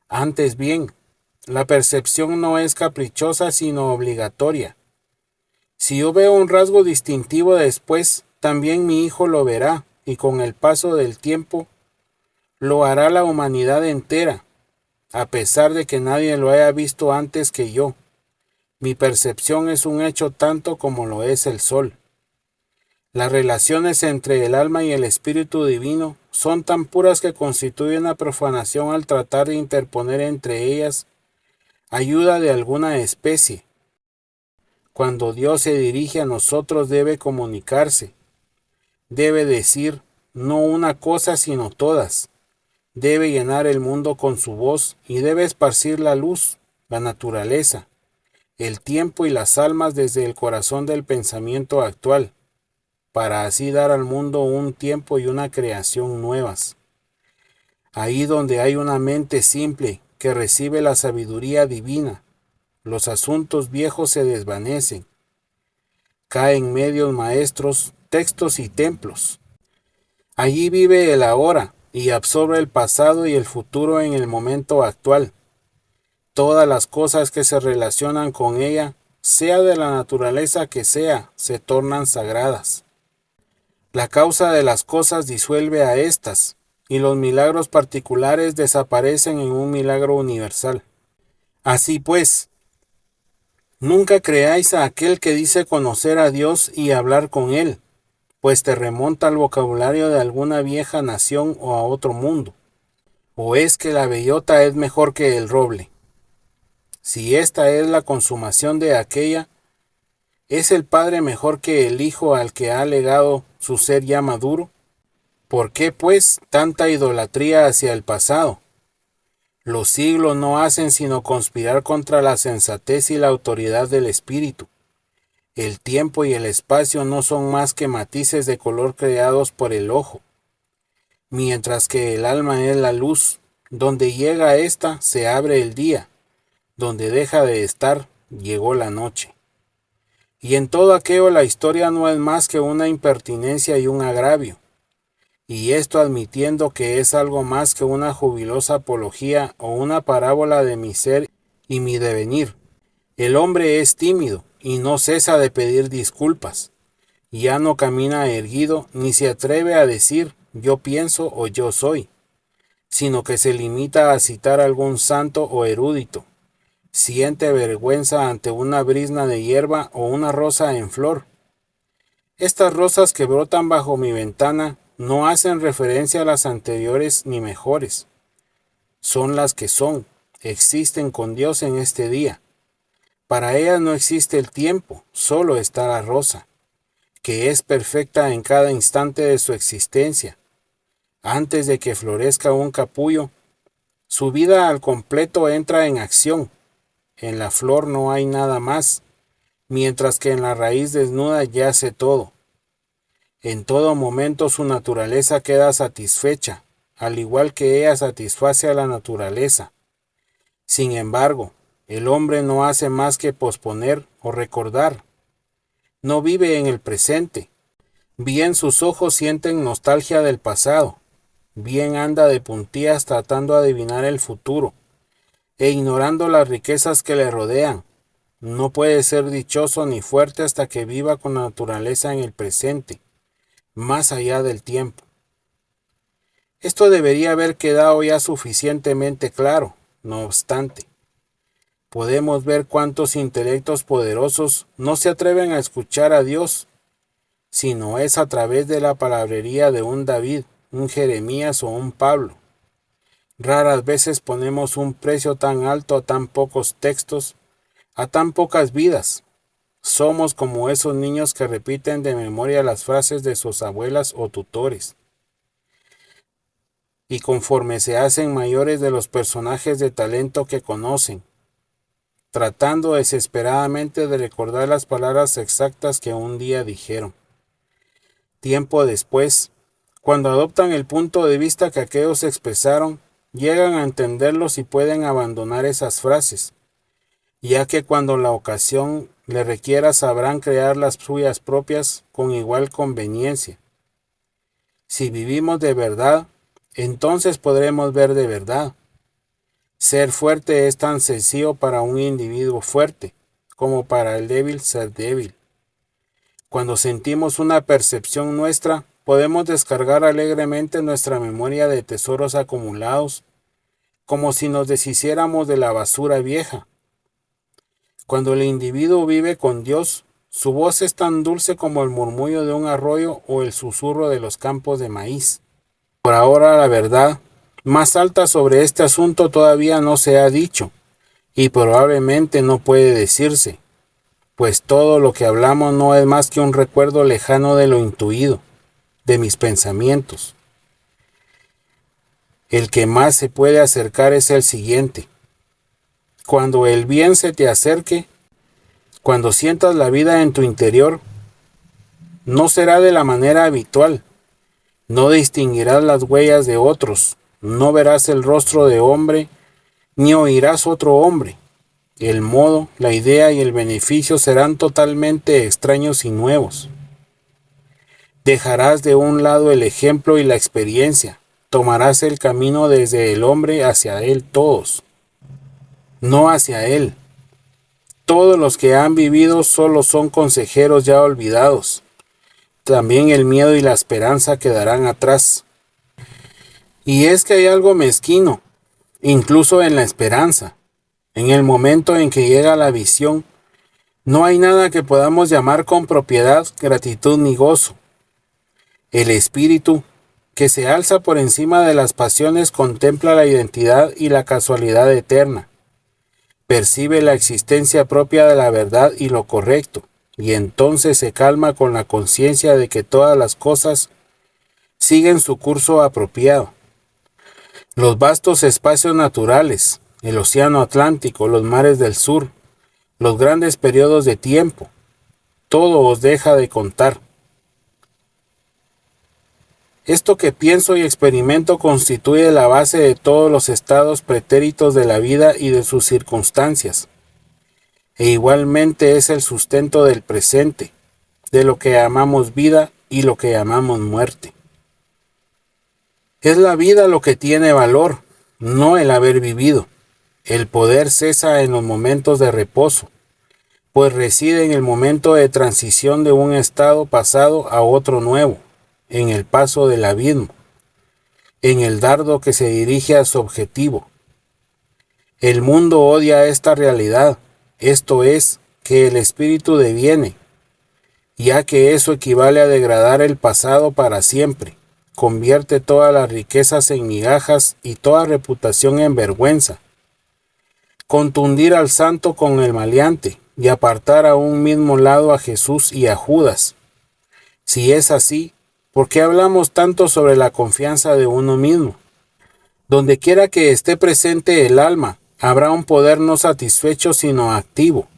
Antes bien, la percepción no es caprichosa sino obligatoria. Si yo veo un rasgo distintivo después, también mi hijo lo verá, y con el paso del tiempo lo hará la humanidad entera, a pesar de que nadie lo haya visto antes que yo. Mi percepción es un hecho tanto como lo es el sol. Las relaciones entre el alma y el espíritu divino son tan puras que constituyen una profanación al tratar de interponer entre ellas ayuda de alguna especie. Cuando Dios se dirige a nosotros debe comunicarse, debe decir no una cosa sino todas, debe llenar el mundo con su voz y debe esparcir la luz, la naturaleza, el tiempo y las almas desde el corazón del pensamiento actual. para así dar al mundo un tiempo y una creación nuevas. Ahí donde hay una mente simple que recibe la sabiduría divina, los asuntos viejos se desvanecen. Caen medios maestros, textos y templos. Allí vive el ahora y absorbe el pasado y el futuro en el momento actual. Todas las cosas que se relacionan con ella, sea de la naturaleza que sea, se tornan sagradas. La causa de las cosas disuelve a éstas, y los milagros particulares desaparecen en un milagro universal. Así pues, nunca creáis a aquel que dice conocer a Dios y hablar con Él, pues te remonta al vocabulario de alguna vieja nación o a otro mundo. ¿O es que la bellota es mejor que el roble? Si esta es la consumación de aquella, ¿es el padre mejor que el hijo al que ha legado su ser ya maduro? ¿Por qué, pues, tanta idolatría hacia el pasado? Los siglos no hacen sino conspirar contra la sensatez y la autoridad del espíritu. El tiempo y el espacio no son más que matices de color creados por el ojo, mientras que el alma es la luz. Donde llega ésta se abre el día, donde deja de estar llegó la noche. Y en todo aquello la historia no es más que una impertinencia y un agravio, y esto admitiendo que es algo más que una jubilosa apología o una parábola de mi ser y mi devenir. El hombre es tímido y no cesa de pedir disculpas. Ya no camina erguido ni se atreve a decir yo pienso o yo soy, sino que se limita a citar algún santo o erudito. Siente vergüenza ante una brizna de hierba o una rosa en flor. Estas rosas que brotan bajo mi ventana no hacen referencia a las anteriores ni mejores. Son las que son, existen con Dios en este día. Para ellas no existe el tiempo, solo está la rosa, que es perfecta en cada instante de su existencia. Antes de que florezca un capullo, su vida al completo entra en acción. En la flor no hay nada más, mientras que en la raíz desnuda yace todo. En todo momento su naturaleza queda satisfecha, al igual que ella satisface a la naturaleza. Sin embargo, el hombre no hace más que posponer o recordar. No vive en el presente. Bien sus ojos sienten nostalgia del pasado. Bien anda de puntillas tratando de adivinar el futuro, e ignorando las riquezas que le rodean. No puede ser dichoso ni fuerte hasta que viva con la naturaleza en el presente, más allá del tiempo. Esto debería haber quedado ya suficientemente claro. No obstante, podemos ver cuántos intelectos poderosos no se atreven a escuchar a Dios, sino es a través de la palabrería de un David, un Jeremías o un Pablo. Raras veces ponemos un precio tan alto a tan pocos textos, a tan pocas vidas. Somos como esos niños que repiten de memoria las frases de sus abuelas o tutores. Y conforme se hacen mayores de los personajes de talento que conocen, tratando desesperadamente de recordar las palabras exactas que un día dijeron. Tiempo después, cuando adoptan el punto de vista que aquellos expresaron, llegan a entenderlos y pueden abandonar esas frases, ya que cuando la ocasión le requiera sabrán crear las suyas propias con igual conveniencia. Si vivimos de verdad, entonces podremos ver de verdad. Ser fuerte es tan sencillo para un individuo fuerte como para el débil ser débil. Cuando sentimos una percepción nuestra, podemos descargar alegremente nuestra memoria de tesoros acumulados, como si nos deshiciéramos de la basura vieja. Cuando el individuo vive con Dios, su voz es tan dulce como el murmullo de un arroyo o el susurro de los campos de maíz. Por ahora, la verdad más alta sobre este asunto todavía no se ha dicho, y probablemente no puede decirse, pues todo lo que hablamos no es más que un recuerdo lejano de lo intuido, de mis pensamientos. El que más se puede acercar es el siguiente. Cuando el bien se te acerque, cuando sientas la vida en tu interior, no será de la manera habitual. No distinguirás las huellas de otros, no verás el rostro de hombre, ni oirás otro hombre. El modo, la idea y el beneficio serán totalmente extraños y nuevos. Dejarás de un lado el ejemplo y la experiencia, tomarás el camino desde el hombre hacia él todos, no hacia él. Todos los que han vivido solo son consejeros ya olvidados. También el miedo y la esperanza quedarán atrás. Y es que hay algo mezquino, incluso en la esperanza. En el momento en que llega la visión, no hay nada que podamos llamar con propiedad gratitud ni gozo. El espíritu, que se alza por encima de las pasiones, contempla la identidad y la casualidad eterna. Percibe la existencia propia de la verdad y lo correcto, y entonces se calma con la conciencia de que todas las cosas siguen su curso apropiado. Los vastos espacios naturales, el océano Atlántico, los mares del sur, los grandes periodos de tiempo, todo os deja de contar. Esto que pienso y experimento constituye la base de todos los estados pretéritos de la vida y de sus circunstancias, e igualmente es el sustento del presente, de lo que llamamos vida y lo que llamamos muerte. Es la vida lo que tiene valor, no el haber vivido. El poder cesa en los momentos de reposo, pues reside en el momento de transición de un estado pasado a otro nuevo, en el paso del abismo, en el dardo que se dirige a su objetivo. El mundo odia esta realidad, esto es, que el espíritu deviene, ya que eso equivale a degradar el pasado para siempre, convierte todas las riquezas en migajas y toda reputación en vergüenza. Contundir al santo con el maleante y apartar a un mismo lado a Jesús y a Judas. Si es así, ¿por qué hablamos tanto sobre la confianza de uno mismo? Donde quiera que esté presente el alma, habrá un poder no satisfecho sino activo.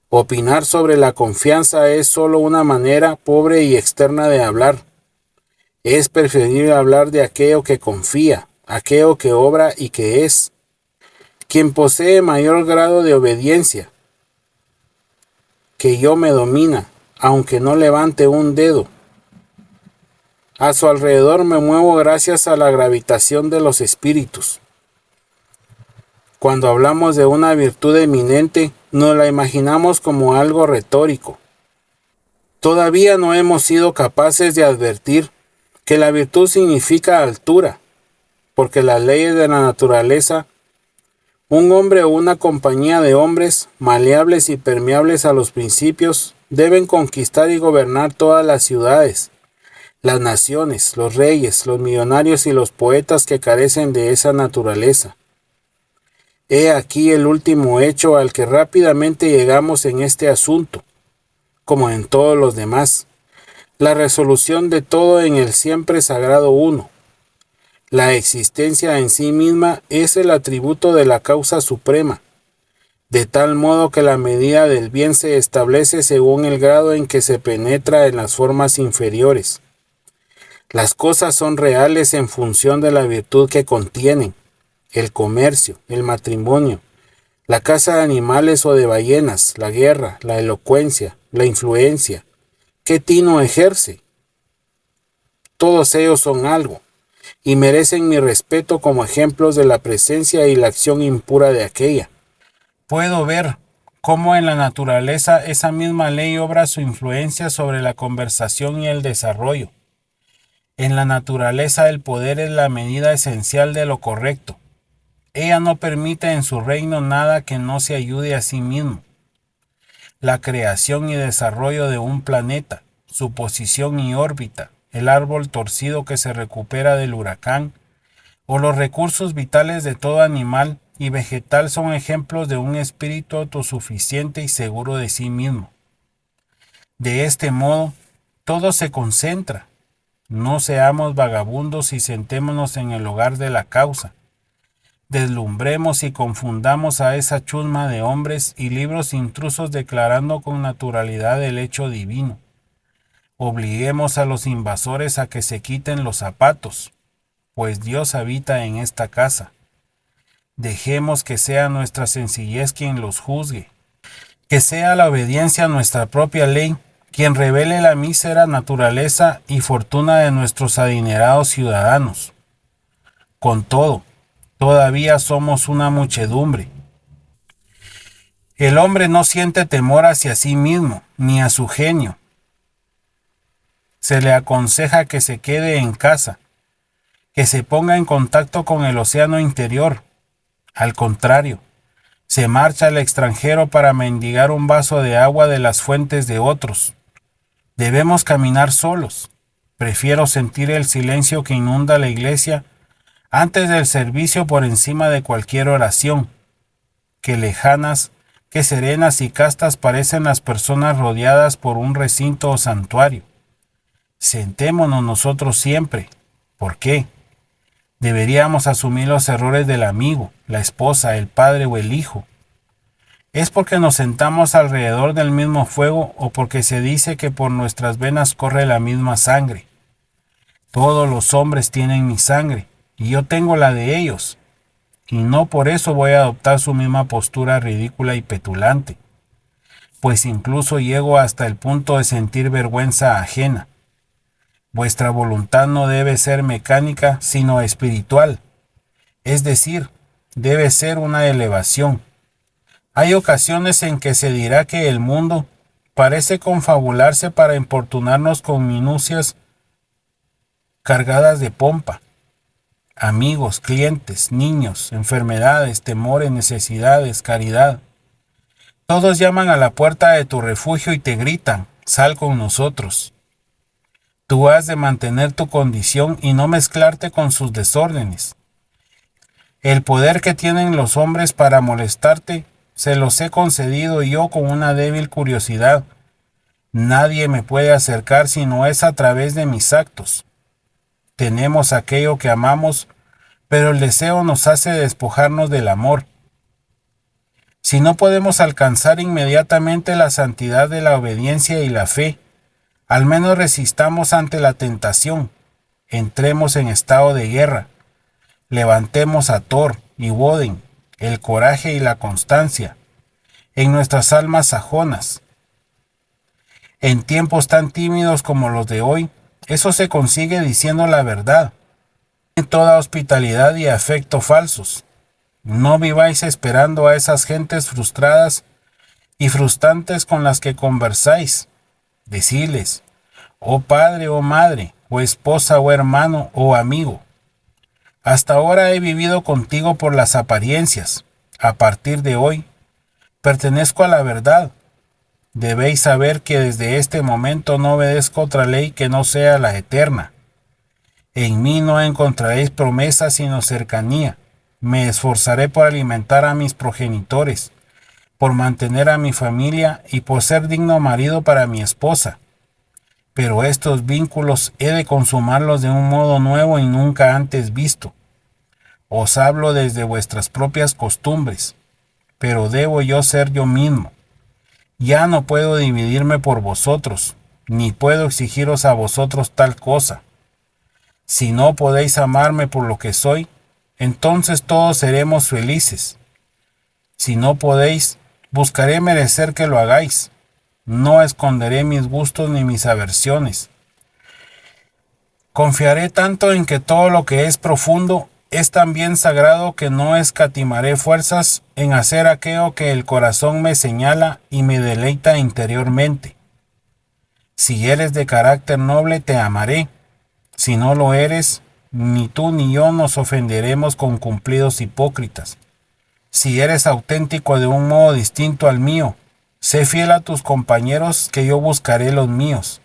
Opinar sobre la confianza es solo una manera pobre y externa de hablar. Es preferible hablar de aquello que confía, aquello que obra y que es. Quien posee mayor grado de obediencia que yo me domina, aunque no levante un dedo. A su alrededor me muevo gracias a la gravitación de los espíritus. Cuando hablamos de una virtud eminente, nos la imaginamos como algo retórico. Todavía no hemos sido capaces de advertir que la virtud significa altura, porque las leyes de la naturaleza, un hombre o una compañía de hombres, maleables y permeables a los principios, deben conquistar y gobernar todas las ciudades, las naciones, los reyes, los millonarios y los poetas que carecen de esa naturaleza. He aquí el último hecho al que rápidamente llegamos en este asunto, como en todos los demás, la resolución de todo en el siempre sagrado uno. La existencia en sí misma es el atributo de la causa suprema, de tal modo que la medida del bien se establece según el grado en que se penetra en las formas inferiores. Las cosas son reales en función de la virtud que contienen, el comercio, el matrimonio, la caza de animales o de ballenas, la guerra, la elocuencia, la influencia. ¿Qué tino ejerce? Todos ellos son algo, y merecen mi respeto como ejemplos de la presencia y la acción impura de aquella. Puedo ver cómo en la naturaleza esa misma ley obra su influencia sobre la conversación y el desarrollo. En la naturaleza el poder es la medida esencial de lo correcto. Ella no permite en su reino nada que no se ayude a sí mismo. La creación y desarrollo de un planeta, su posición y órbita, el árbol torcido que se recupera del huracán, o los recursos vitales de todo animal y vegetal son ejemplos de un espíritu autosuficiente y seguro de sí mismo. De este modo, todo se concentra. No seamos vagabundos y sentémonos en el hogar de la causa. Deslumbremos y confundamos a esa chusma de hombres y libros intrusos declarando con naturalidad el hecho divino. Obliguemos a los invasores a que se quiten los zapatos, pues Dios habita en esta casa. Dejemos que sea nuestra sencillez quien los juzgue, que sea la obediencia a nuestra propia ley quien revele la mísera naturaleza y fortuna de nuestros adinerados ciudadanos. Con todo, todavía somos una muchedumbre. El hombre no siente temor hacia sí mismo, ni a su genio. Se le aconseja que se quede en casa, que se ponga en contacto con el océano interior. Al contrario, se marcha al extranjero para mendigar un vaso de agua de las fuentes de otros. Debemos caminar solos. Prefiero sentir el silencio que inunda la iglesia antes del servicio por encima de cualquier oración. Qué lejanas, qué serenas y castas parecen las personas rodeadas por un recinto o santuario. Sentémonos nosotros siempre. ¿Por qué? Deberíamos asumir los errores del amigo, la esposa, el padre o el hijo. ¿Es porque nos sentamos alrededor del mismo fuego o porque se dice que por nuestras venas corre la misma sangre? Todos los hombres tienen mi sangre y yo tengo la de ellos, y no por eso voy a adoptar su misma postura ridícula y petulante, pues incluso llego hasta el punto de sentir vergüenza ajena. Vuestra voluntad no debe ser mecánica, sino espiritual, es decir, debe ser una elevación. Hay ocasiones en que se dirá que el mundo parece confabularse para importunarnos con minucias cargadas de pompa. Amigos, clientes, niños, enfermedades, temores, necesidades, caridad. Todos llaman a la puerta de tu refugio y te gritan, sal con nosotros. Tú has de mantener tu condición y no mezclarte con sus desórdenes. El poder que tienen los hombres para molestarte se los he concedido yo con una débil curiosidad. Nadie me puede acercar si no es a través de mis actos. Tenemos aquello que amamos, pero el deseo nos hace despojarnos del amor. Si no podemos alcanzar inmediatamente la santidad de la obediencia y la fe, al menos resistamos ante la tentación, entremos en estado de guerra, levantemos a Thor y Woden, el coraje y la constancia, en nuestras almas sajonas. En tiempos tan tímidos como los de hoy, eso se consigue diciendo la verdad, en toda hospitalidad y afecto falsos. No viváis esperando a esas gentes frustradas y frustrantes con las que conversáis. Decidles, oh padre o madre, o esposa o hermano o amigo, hasta ahora he vivido contigo por las apariencias. A partir de hoy, pertenezco a la verdad. Debéis saber que desde este momento no obedezco otra ley que no sea la eterna. En mí no encontraréis promesa sino cercanía. Me esforzaré por alimentar a mis progenitores, por mantener a mi familia y por ser digno marido para mi esposa. Pero estos vínculos he de consumarlos de un modo nuevo y nunca antes visto. Os hablo desde vuestras propias costumbres, pero debo yo ser yo mismo. Ya no puedo dividirme por vosotros, ni puedo exigiros a vosotros tal cosa. Si no podéis amarme por lo que soy, entonces todos seremos felices. Si no podéis, buscaré merecer que lo hagáis. No esconderé mis gustos ni mis aversiones. Confiaré tanto en que todo lo que es profundo es tan bien sagrado que no escatimaré fuerzas en hacer aquello que el corazón me señala y me deleita interiormente. Si eres de carácter noble, te amaré. Si no lo eres, ni tú ni yo nos ofenderemos con cumplidos hipócritas. Si eres auténtico de un modo distinto al mío, sé fiel a tus compañeros que yo buscaré los míos.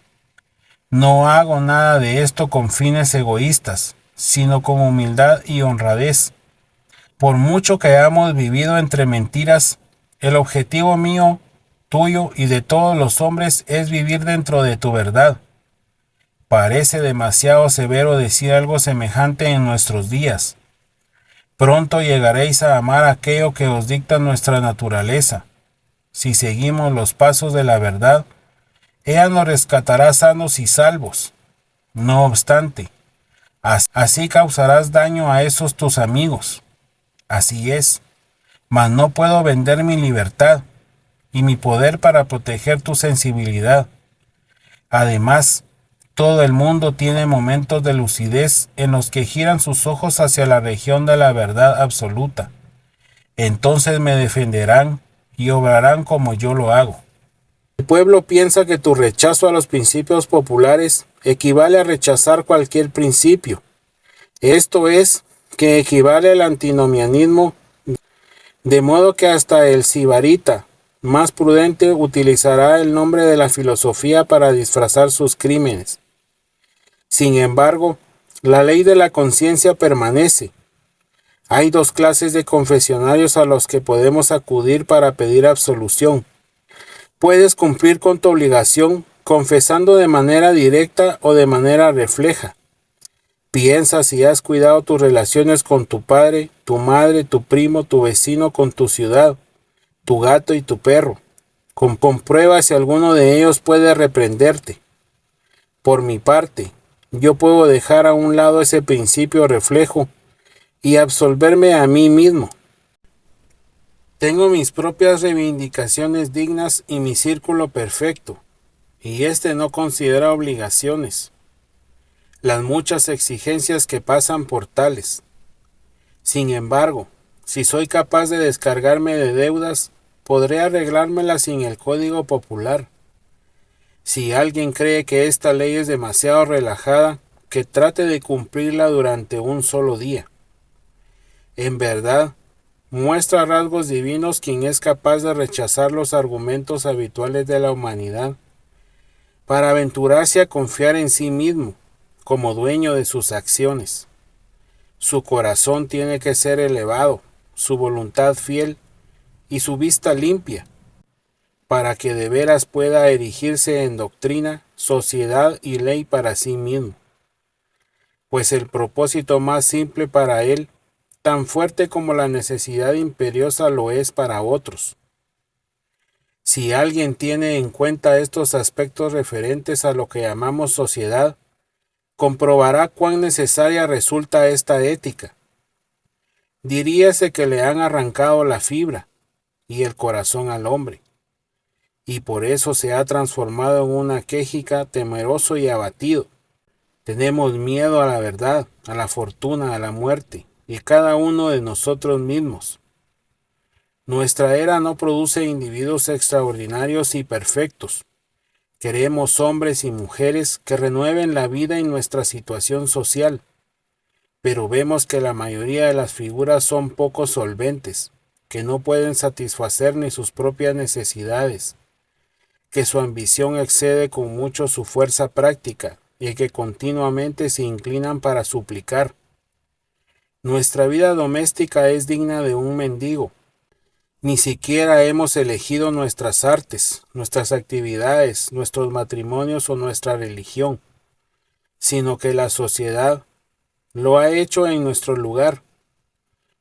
No hago nada de esto con fines egoístas, sino con humildad y honradez. Por mucho que hayamos vivido entre mentiras, el objetivo mío, tuyo y de todos los hombres es vivir dentro de tu verdad. Parece demasiado severo decir algo semejante en nuestros días. Pronto llegaréis a amar aquello que os dicta nuestra naturaleza. Si seguimos los pasos de la verdad, ella nos rescatará sanos y salvos. No obstante, así causarás daño a esos tus amigos. Así es, mas no puedo vender mi libertad y mi poder para proteger tu sensibilidad. Además, todo el mundo tiene momentos de lucidez en los que giran sus ojos hacia la región de la verdad absoluta. Entonces me defenderán y obrarán como yo lo hago. El pueblo piensa que tu rechazo a los principios populares equivale a rechazar cualquier principio. Esto es, que equivale al antinomianismo, de modo que hasta el sibarita más prudente utilizará el nombre de la filosofía para disfrazar sus crímenes. Sin embargo, la ley de la conciencia permanece. Hay dos clases de confesionarios a los que podemos acudir para pedir absolución. Puedes cumplir con tu obligación confesando de manera directa o de manera refleja. Piensa si has cuidado tus relaciones con tu padre, tu madre, tu primo, tu vecino, con tu ciudad, tu gato y tu perro. Comprueba si alguno de ellos puede reprenderte. Por mi parte, yo puedo dejar a un lado ese principio reflejo y absolverme a mí mismo. Tengo mis propias reivindicaciones dignas y mi círculo perfecto, y este no considera obligaciones, las muchas exigencias que pasan por tales. Sin embargo, si soy capaz de descargarme de deudas, podré arreglármelas sin el código popular. Si alguien cree que esta ley es demasiado relajada, que trate de cumplirla durante un solo día. En verdad, muestra rasgos divinos quien es capaz de rechazar los argumentos habituales de la humanidad, para aventurarse a confiar en sí mismo, como dueño de sus acciones. Su corazón tiene que ser elevado, su voluntad fiel y su vista limpia, para que de veras pueda erigirse en doctrina, sociedad y ley para sí mismo. Pues el propósito más simple para él, tan fuerte como la necesidad imperiosa lo es para otros. Si alguien tiene en cuenta estos aspectos referentes a lo que llamamos sociedad, comprobará cuán necesaria resulta esta ética. Diríase que le han arrancado la fibra y el corazón al hombre, y por eso se ha transformado en una quejica temeroso y abatido. Tenemos miedo a la verdad, a la fortuna, a la muerte, y cada uno de nosotros mismos. Nuestra era no produce individuos extraordinarios y perfectos. Queremos hombres y mujeres que renueven la vida en nuestra situación social, pero vemos que la mayoría de las figuras son poco solventes, que no pueden satisfacer ni sus propias necesidades, que su ambición excede con mucho su fuerza práctica y que continuamente se inclinan para suplicar. Nuestra vida doméstica es digna de un mendigo. Ni siquiera hemos elegido nuestras artes, nuestras actividades, nuestros matrimonios o nuestra religión, sino que la sociedad lo ha hecho en nuestro lugar.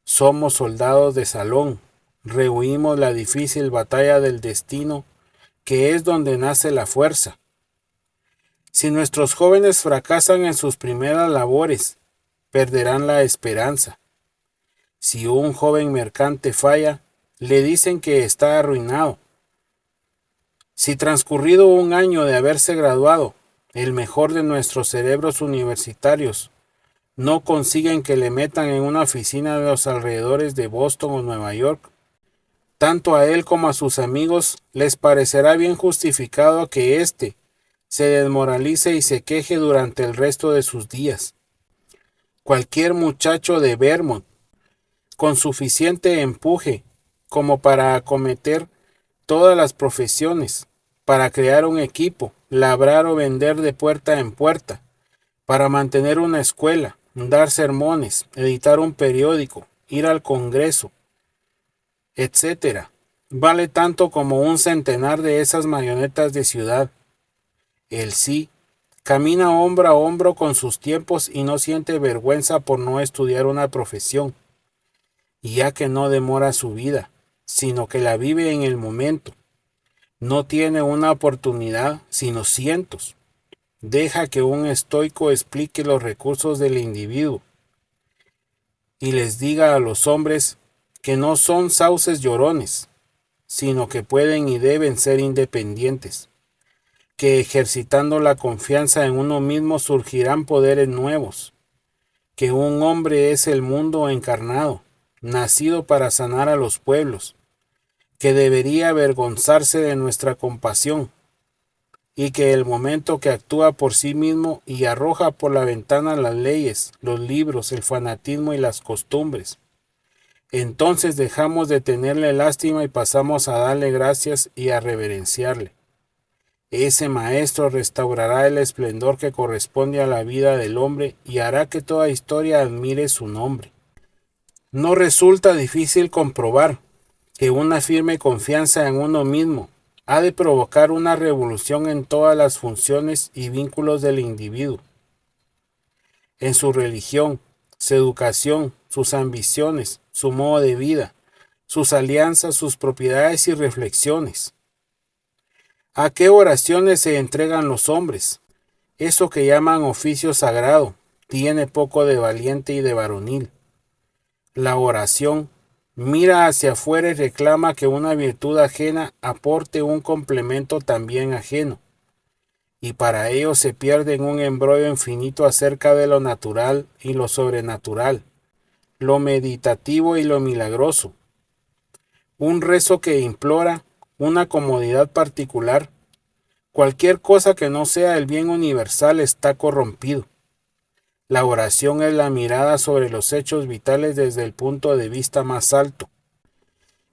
Somos soldados de salón, rehuimos la difícil batalla del destino, que es donde nace la fuerza. Si nuestros jóvenes fracasan en sus primeras labores, perderán la esperanza. Si un joven mercante falla, le dicen que está arruinado. Si transcurrido un año de haberse graduado, el mejor de nuestros cerebros universitarios no consiguen que le metan en una oficina de los alrededores de Boston o Nueva York, tanto a él como a sus amigos les parecerá bien justificado que éste se desmoralice y se queje durante el resto de sus días. Cualquier muchacho de Vermont, con suficiente empuje como para acometer todas las profesiones, para crear un equipo, labrar o vender de puerta en puerta, para mantener una escuela, dar sermones, editar un periódico, ir al Congreso, etc. Vale tanto como un centenar de esas marionetas de ciudad. Él sí, camina hombro a hombro con sus tiempos y no siente vergüenza por no estudiar una profesión, y ya que no demora su vida, sino que la vive en el momento. No tiene una oportunidad, sino cientos. Deja que un estoico explique los recursos del individuo y les diga a los hombres que no son sauces llorones, sino que pueden y deben ser independientes, que ejercitando la confianza en uno mismo surgirán poderes nuevos, que un hombre es el mundo encarnado, nacido para sanar a los pueblos, que debería avergonzarse de nuestra compasión, y que el momento que actúa por sí mismo y arroja por la ventana las leyes, los libros, el fanatismo y las costumbres, entonces dejamos de tenerle lástima y pasamos a darle gracias y a reverenciarle. Ese maestro restaurará el esplendor que corresponde a la vida del hombre y hará que toda historia admire su nombre. No resulta difícil comprobar que una firme confianza en uno mismo ha de provocar una revolución en todas las funciones y vínculos del individuo, en su religión, su educación, sus ambiciones, su modo de vida, sus alianzas, sus propiedades y reflexiones. ¿A qué oraciones se entregan los hombres? Eso que llaman oficio sagrado tiene poco de valiente y de varonil. La oración mira hacia afuera y reclama que una virtud ajena aporte un complemento también ajeno, y para ello se pierde en un embrollo infinito acerca de lo natural y lo sobrenatural, lo meditativo y lo milagroso. Un rezo que implora una comodidad particular. Cualquier cosa que no sea el bien universal está corrompido. La oración es la mirada sobre los hechos vitales desde el punto de vista más alto.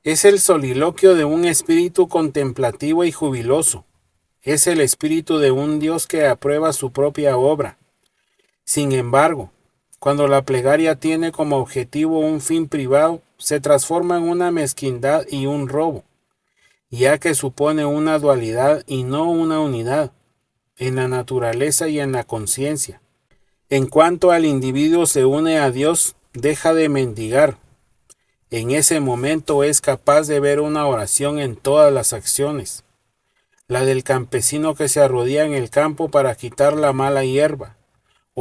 Es el soliloquio de un espíritu contemplativo y jubiloso. Es el espíritu de un Dios que aprueba su propia obra. Sin embargo, cuando la plegaria tiene como objetivo un fin privado, se transforma en una mezquindad y un robo, ya que supone una dualidad y no una unidad, en la naturaleza y en la conciencia. En cuanto al individuo se une a Dios, deja de mendigar. En ese momento es capaz de ver una oración en todas las acciones, la del campesino que se arrodilla en el campo para quitar la mala hierba,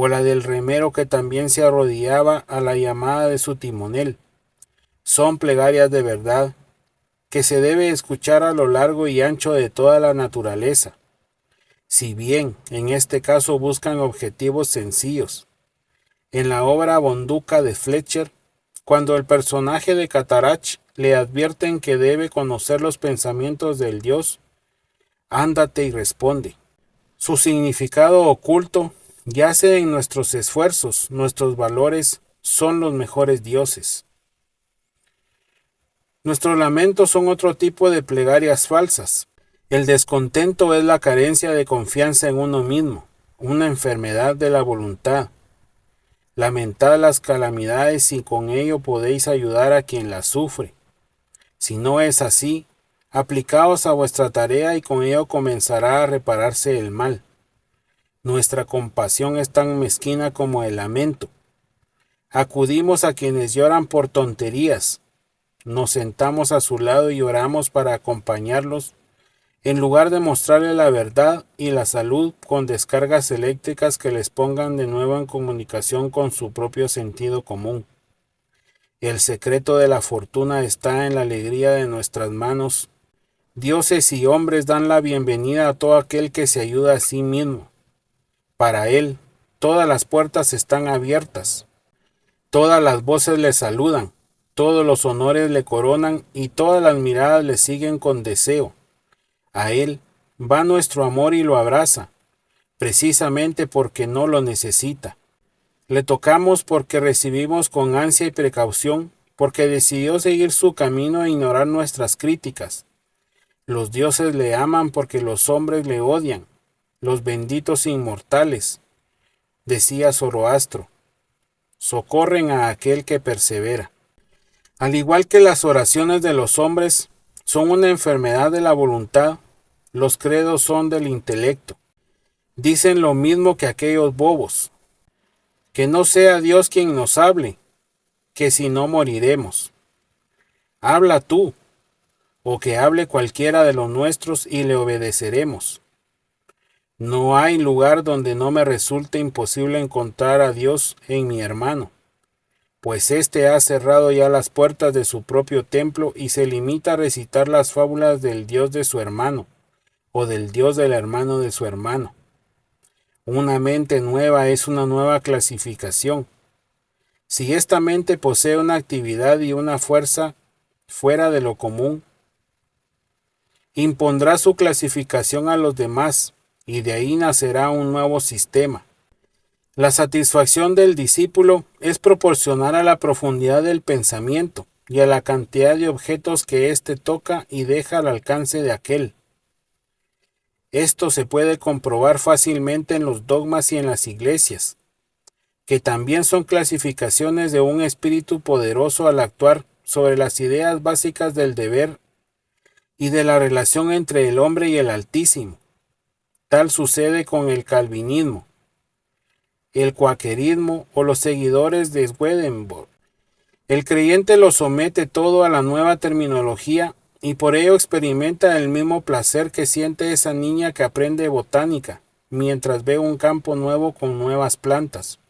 o la del remero que también se arrodillaba a la llamada de su timonel. Son plegarias de verdad, que se debe escuchar a lo largo y ancho de toda la naturaleza, si bien en este caso buscan objetivos sencillos. En la obra Bonduca de Fletcher, cuando el personaje de Catarach le advierten que debe conocer los pensamientos del Dios, ándate y responde. Su significado oculto yace en nuestros esfuerzos, nuestros valores son los mejores dioses. Nuestros lamentos son otro tipo de plegarias falsas. El descontento es la carencia de confianza en uno mismo, una enfermedad de la voluntad. Lamentad las calamidades y con ello podéis ayudar a quien las sufre. Si no es así, aplicaos a vuestra tarea y con ello comenzará a repararse el mal. Nuestra compasión es tan mezquina como el lamento. Acudimos a quienes lloran por tonterías. Nos sentamos a su lado y oramos para acompañarlos, en lugar de mostrarles la verdad y la salud con descargas eléctricas que les pongan de nuevo en comunicación con su propio sentido común. El secreto de la fortuna está en la alegría de nuestras manos. Dioses y hombres dan la bienvenida a todo aquel que se ayuda a sí mismo. Para él, todas las puertas están abiertas. Todas las voces le saludan, todos los honores le coronan y todas las miradas le siguen con deseo. A él va nuestro amor y lo abraza, precisamente porque no lo necesita. Le tocamos porque recibimos con ansia y precaución, porque decidió seguir su camino e ignorar nuestras críticas. Los dioses le aman porque los hombres le odian, los benditos inmortales, decía Zoroastro, socorren a aquel que persevera. Al igual que las oraciones de los hombres son una enfermedad de la voluntad, los credos son del intelecto. Dicen lo mismo que aquellos bobos. Que no sea Dios quien nos hable, que si no moriremos. Habla tú, o que hable cualquiera de los nuestros y le obedeceremos. No hay lugar donde no me resulte imposible encontrar a Dios en mi hermano, pues éste ha cerrado ya las puertas de su propio templo y se limita a recitar las fábulas del Dios de su hermano, o del Dios del hermano de su hermano. Una mente nueva es una nueva clasificación. Si esta mente posee una actividad y una fuerza fuera de lo común, impondrá su clasificación a los demás, y de ahí nacerá un nuevo sistema. La satisfacción del discípulo es proporcional a la profundidad del pensamiento y a la cantidad de objetos que éste toca y deja al alcance de aquel. Esto se puede comprobar fácilmente en los dogmas y en las iglesias, que también son clasificaciones de un espíritu poderoso al actuar sobre las ideas básicas del deber y de la relación entre el hombre y el Altísimo. Tal sucede con el calvinismo, el cuaquerismo o los seguidores de Swedenborg. El creyente lo somete todo a la nueva terminología y por ello experimenta el mismo placer que siente esa niña que aprende botánica mientras ve un campo nuevo con nuevas plantas.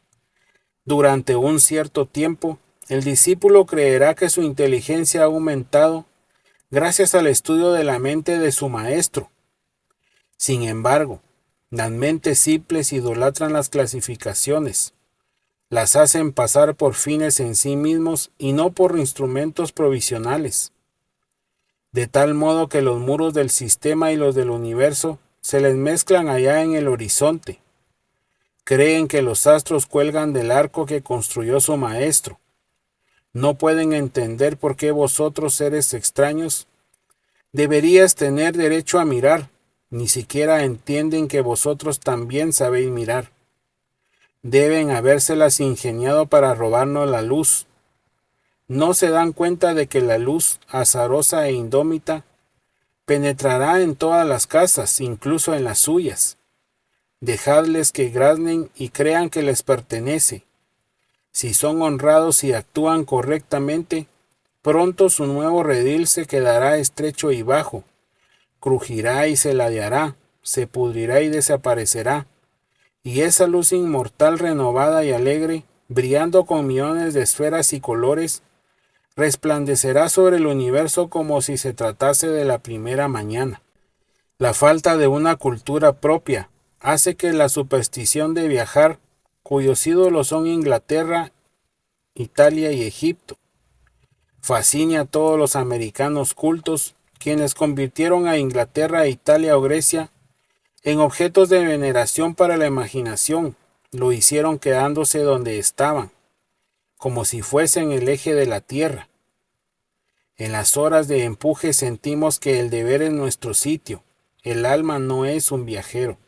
Durante un cierto tiempo, el discípulo creerá que su inteligencia ha aumentado gracias al estudio de la mente de su maestro. Sin embargo, las mentes simples idolatran las clasificaciones, las hacen pasar por fines en sí mismos y no por instrumentos provisionales, de tal modo que los muros del sistema y los del universo se les mezclan allá en el horizonte. Creen que los astros cuelgan del arco que construyó su maestro. No pueden entender por qué vosotros, seres extraños, deberíais tener derecho a mirar, ni siquiera entienden que vosotros también sabéis mirar. Deben habérselas ingeniado para robarnos la luz. No se dan cuenta de que la luz, azarosa e indómita, penetrará en todas las casas, incluso en las suyas. Dejadles que graznen y crean que les pertenece. Si son honrados y actúan correctamente, pronto su nuevo redil se quedará estrecho y bajo, crujirá y se ladeará, se pudrirá y desaparecerá, y esa luz inmortal renovada y alegre, brillando con millones de esferas y colores, resplandecerá sobre el universo como si se tratase de la primera mañana. La falta de una cultura propia hace que la superstición de viajar, cuyos ídolos son Inglaterra, Italia y Egipto, fascine a todos los americanos cultos, quienes convirtieron a Inglaterra, Italia o Grecia en objetos de veneración para la imaginación. Lo hicieron quedándose donde estaban, como si fuesen el eje de la tierra. En las horas de empuje sentimos que el deber es nuestro sitio, el alma no es un viajero.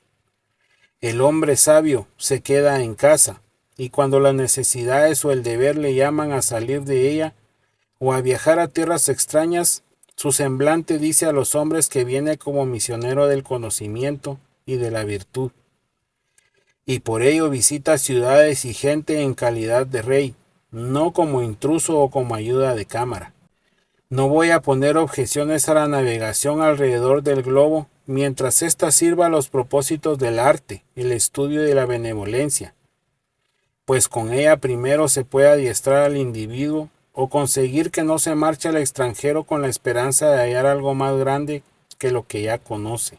El hombre sabio se queda en casa, y cuando las necesidades o el deber le llaman a salir de ella o a viajar a tierras extrañas, su semblante dice a los hombres que viene como misionero del conocimiento y de la virtud, y por ello visita ciudades y gente en calidad de rey, no como intruso o como ayuda de cámara. No voy a poner objeciones a la navegación alrededor del globo mientras ésta sirva a los propósitos del arte, el estudio y la benevolencia, pues con ella primero se puede adiestrar al individuo o conseguir que no se marche al extranjero con la esperanza de hallar algo más grande que lo que ya conoce.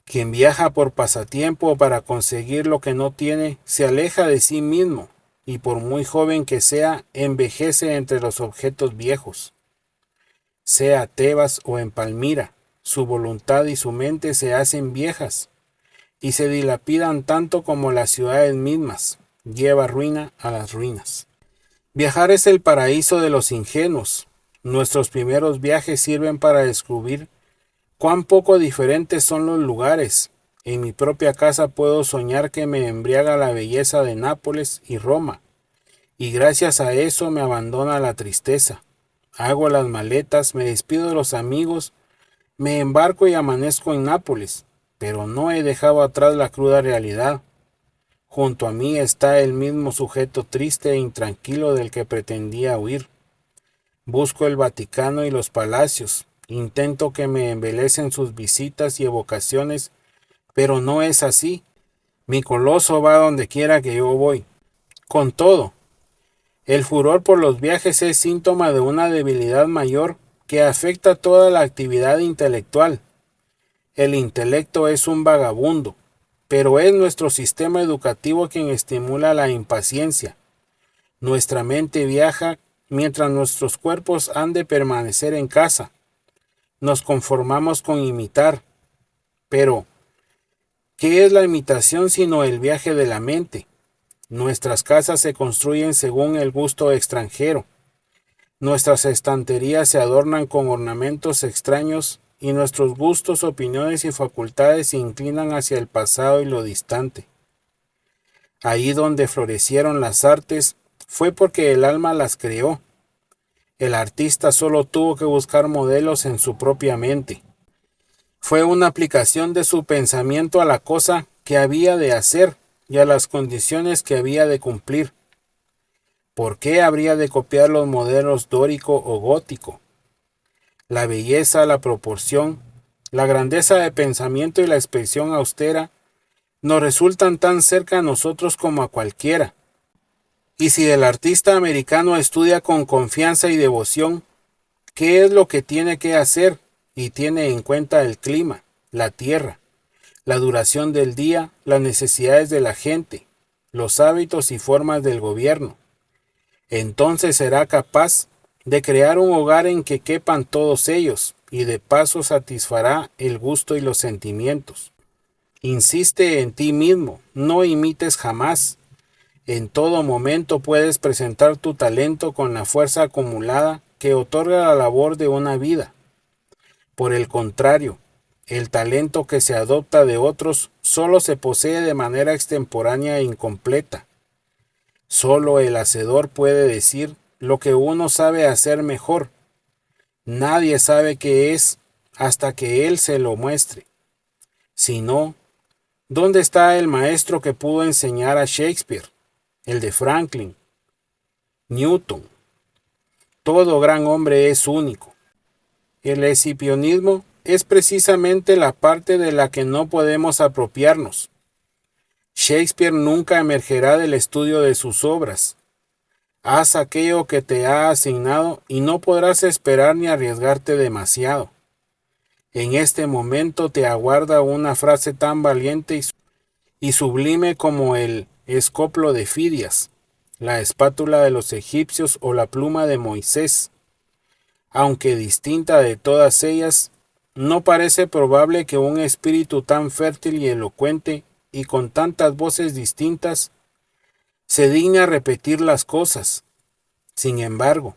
Quien viaja por pasatiempo o para conseguir lo que no tiene, se aleja de sí mismo, y por muy joven que sea, envejece entre los objetos viejos. Sea Tebas o en Palmira, su voluntad y su mente se hacen viejas, y se dilapidan tanto como las ciudades mismas, lleva ruina a las ruinas. Viajar es el paraíso de los ingenuos. Nuestros primeros viajes sirven para descubrir cuán poco diferentes son los lugares. En mi propia casa puedo soñar que me embriaga la belleza de Nápoles y Roma, y gracias a eso me abandona la tristeza. Hago las maletas, me despido de los amigos, me embarco y amanezco en Nápoles, pero no he dejado atrás la cruda realidad. Junto a mí está el mismo sujeto triste e intranquilo del que pretendía huir. Busco el Vaticano y los palacios. Intento que me embelecen sus visitas y evocaciones, pero no es así. Mi coloso va donde quiera que yo voy. Con todo, el furor por los viajes es síntoma de una debilidad mayor que afecta toda la actividad intelectual. El intelecto es un vagabundo, pero es nuestro sistema educativo quien estimula la impaciencia. Nuestra mente viaja mientras nuestros cuerpos han de permanecer en casa. Nos conformamos con imitar, pero ¿qué es la imitación sino el viaje de la mente? Nuestras casas se construyen según el gusto extranjero. Nuestras estanterías se adornan con ornamentos extraños y nuestros gustos, opiniones y facultades se inclinan hacia el pasado y lo distante. Ahí donde florecieron las artes fue porque el alma las creó. El artista solo tuvo que buscar modelos en su propia mente. Fue una aplicación de su pensamiento a la cosa que había de hacer y a las condiciones que había de cumplir. ¿Por qué habría de copiar los modelos dórico o gótico? La belleza, la proporción, la grandeza de pensamiento y la expresión austera nos resultan tan cerca a nosotros como a cualquiera. Y si el artista americano estudia con confianza y devoción, ¿qué es lo que tiene que hacer? Y tiene en cuenta el clima, la tierra, la duración del día, las necesidades de la gente, los hábitos y formas del gobierno. Entonces será capaz de crear un hogar en que quepan todos ellos y de paso satisfará el gusto y los sentimientos. Insiste en ti mismo, no imites jamás. En todo momento puedes presentar tu talento con la fuerza acumulada que otorga la labor de una vida. Por el contrario, el talento que se adopta de otros solo se posee de manera extemporánea e incompleta. Solo el hacedor puede decir lo que uno sabe hacer mejor. Nadie sabe qué es hasta que él se lo muestre. Si no, ¿dónde está el maestro que pudo enseñar a Shakespeare, el de Franklin, Newton? Todo gran hombre es único. El escipionismo es precisamente la parte de la que no podemos apropiarnos. Shakespeare nunca emergerá del estudio de sus obras. Haz aquello que te ha asignado y no podrás esperar ni arriesgarte demasiado. En este momento te aguarda una frase tan valiente y sublime como el escoplo de Fidias, la espátula de los egipcios o la pluma de Moisés. Aunque distinta de todas ellas, no parece probable que un espíritu tan fértil y elocuente y con tantas voces distintas se digne a repetir las cosas. Sin embargo,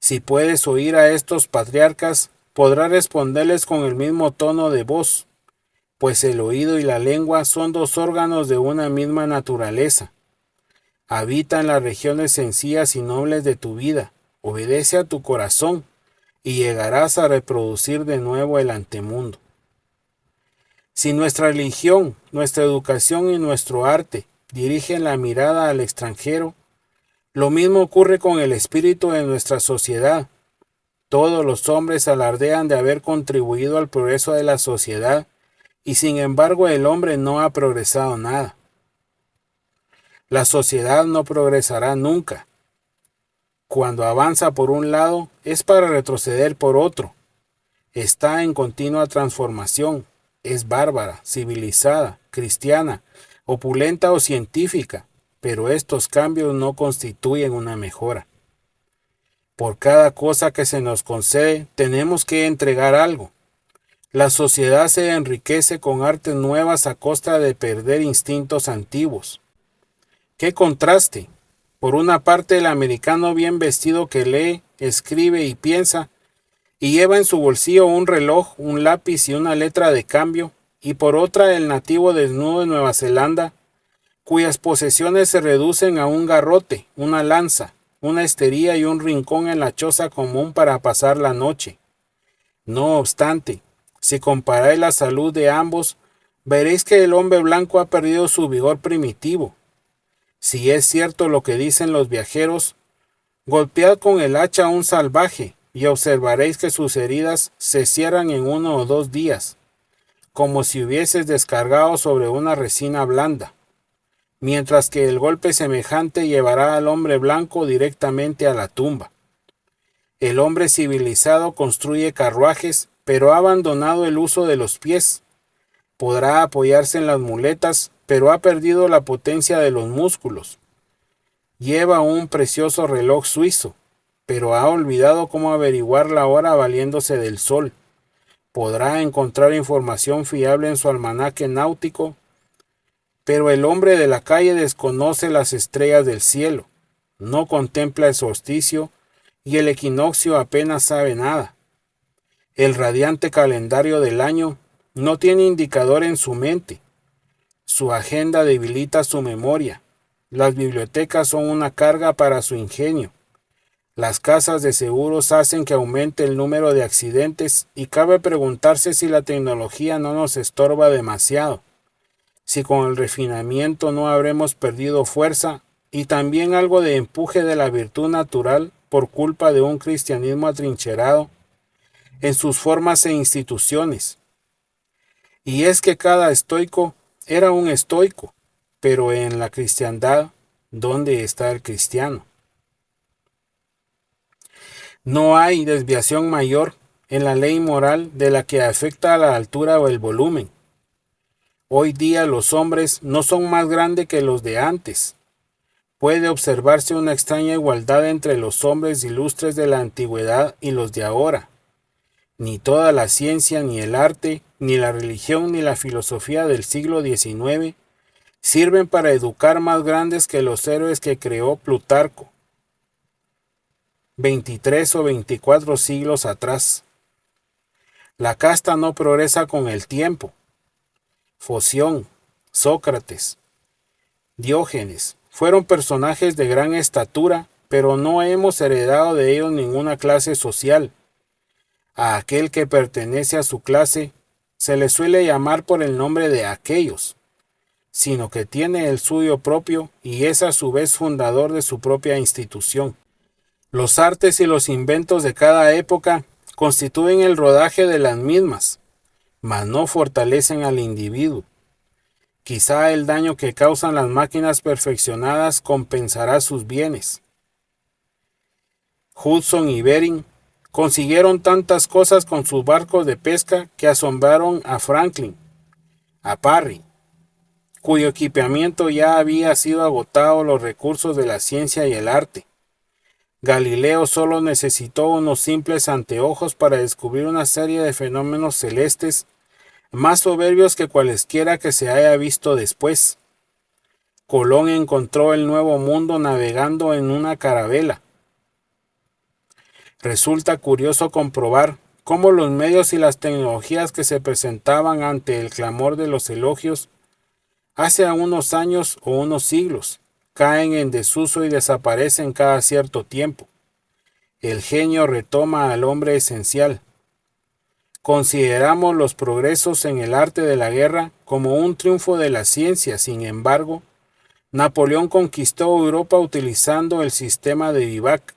si puedes oír a estos patriarcas, podrás responderles con el mismo tono de voz, pues el oído y la lengua son dos órganos de una misma naturaleza. Habita en las regiones sencillas y nobles de tu vida, obedece a tu corazón y llegarás a reproducir de nuevo el antemundo. Si nuestra religión, nuestra educación y nuestro arte dirigen la mirada al extranjero, lo mismo ocurre con el espíritu de nuestra sociedad. Todos los hombres alardean de haber contribuido al progreso de la sociedad y sin embargo el hombre no ha progresado nada. La sociedad no progresará nunca. Cuando avanza por un lado es para retroceder por otro. Está en continua transformación. Es bárbara, civilizada, cristiana, opulenta o científica, pero estos cambios no constituyen una mejora. Por cada cosa que se nos concede, tenemos que entregar algo. La sociedad se enriquece con artes nuevas a costa de perder instintos antiguos. ¡Qué contraste! Por una parte, el americano bien vestido que lee, escribe y piensa, y lleva en su bolsillo un reloj, un lápiz y una letra de cambio, y por otra el nativo desnudo de Nueva Zelanda, cuyas posesiones se reducen a un garrote, una lanza, una estería y un rincón en la choza común para pasar la noche. No obstante, si comparáis la salud de ambos, veréis que el hombre blanco ha perdido su vigor primitivo. Si es cierto lo que dicen los viajeros, Golpead con el hacha a un salvaje, y observaréis que sus heridas se cierran en 1 o 2 días, como si hubieses descargado sobre una resina blanda, mientras que el golpe semejante llevará al hombre blanco directamente a la tumba. El hombre civilizado construye carruajes, pero ha abandonado el uso de los pies. Podrá apoyarse en las muletas, pero ha perdido la potencia de los músculos. Lleva un precioso reloj suizo, pero ha olvidado cómo averiguar la hora valiéndose del sol. Podrá encontrar información fiable en su almanaque náutico, pero el hombre de la calle desconoce las estrellas del cielo, no contempla el solsticio y el equinoccio apenas sabe nada. El radiante calendario del año no tiene indicador en su mente. Su agenda debilita su memoria. Las bibliotecas son una carga para su ingenio. Las casas de seguros hacen que aumente el número de accidentes y cabe preguntarse si la tecnología no nos estorba demasiado, si con el refinamiento no habremos perdido fuerza y también algo de empuje de la virtud natural por culpa de un cristianismo atrincherado en sus formas e instituciones. Y es que cada estoico era un estoico, pero en la cristiandad, ¿dónde está el cristiano? No hay desviación mayor en la ley moral de la que afecta a la altura o el volumen. Hoy día los hombres no son más grandes que los de antes. Puede observarse una extraña igualdad entre los hombres ilustres de la antigüedad y los de ahora. Ni toda la ciencia, ni el arte, ni la religión, ni la filosofía del siglo XIX sirven para educar más grandes que los héroes que creó Plutarco 23 o 24 siglos atrás. La casta no progresa con el tiempo. Foción, Sócrates, Diógenes fueron personajes de gran estatura, pero no hemos heredado de ellos ninguna clase social. A aquel que pertenece a su clase se le suele llamar por el nombre de aquellos, sino que tiene el suyo propio y es a su vez fundador de su propia institución. Los artes y los inventos de cada época constituyen el rodaje de las mismas, mas no fortalecen al individuo. Quizá el daño que causan las máquinas perfeccionadas compensará sus bienes. Hudson y Bering consiguieron tantas cosas con sus barcos de pesca que asombraron a Franklin, a Parry, cuyo equipamiento ya había sido agotado los recursos de la ciencia y el arte. Galileo solo necesitó unos simples anteojos para descubrir una serie de fenómenos celestes más soberbios que cualesquiera que se haya visto después. Colón encontró el Nuevo Mundo navegando en una carabela. Resulta curioso comprobar cómo los medios y las tecnologías que se presentaban ante el clamor de los elogios hace unos años o unos siglos caen en desuso y desaparecen cada cierto tiempo. El genio retoma al hombre esencial. Consideramos los progresos en el arte de la guerra como un triunfo de la ciencia. Sin embargo, Napoleón conquistó Europa utilizando el sistema de vivac,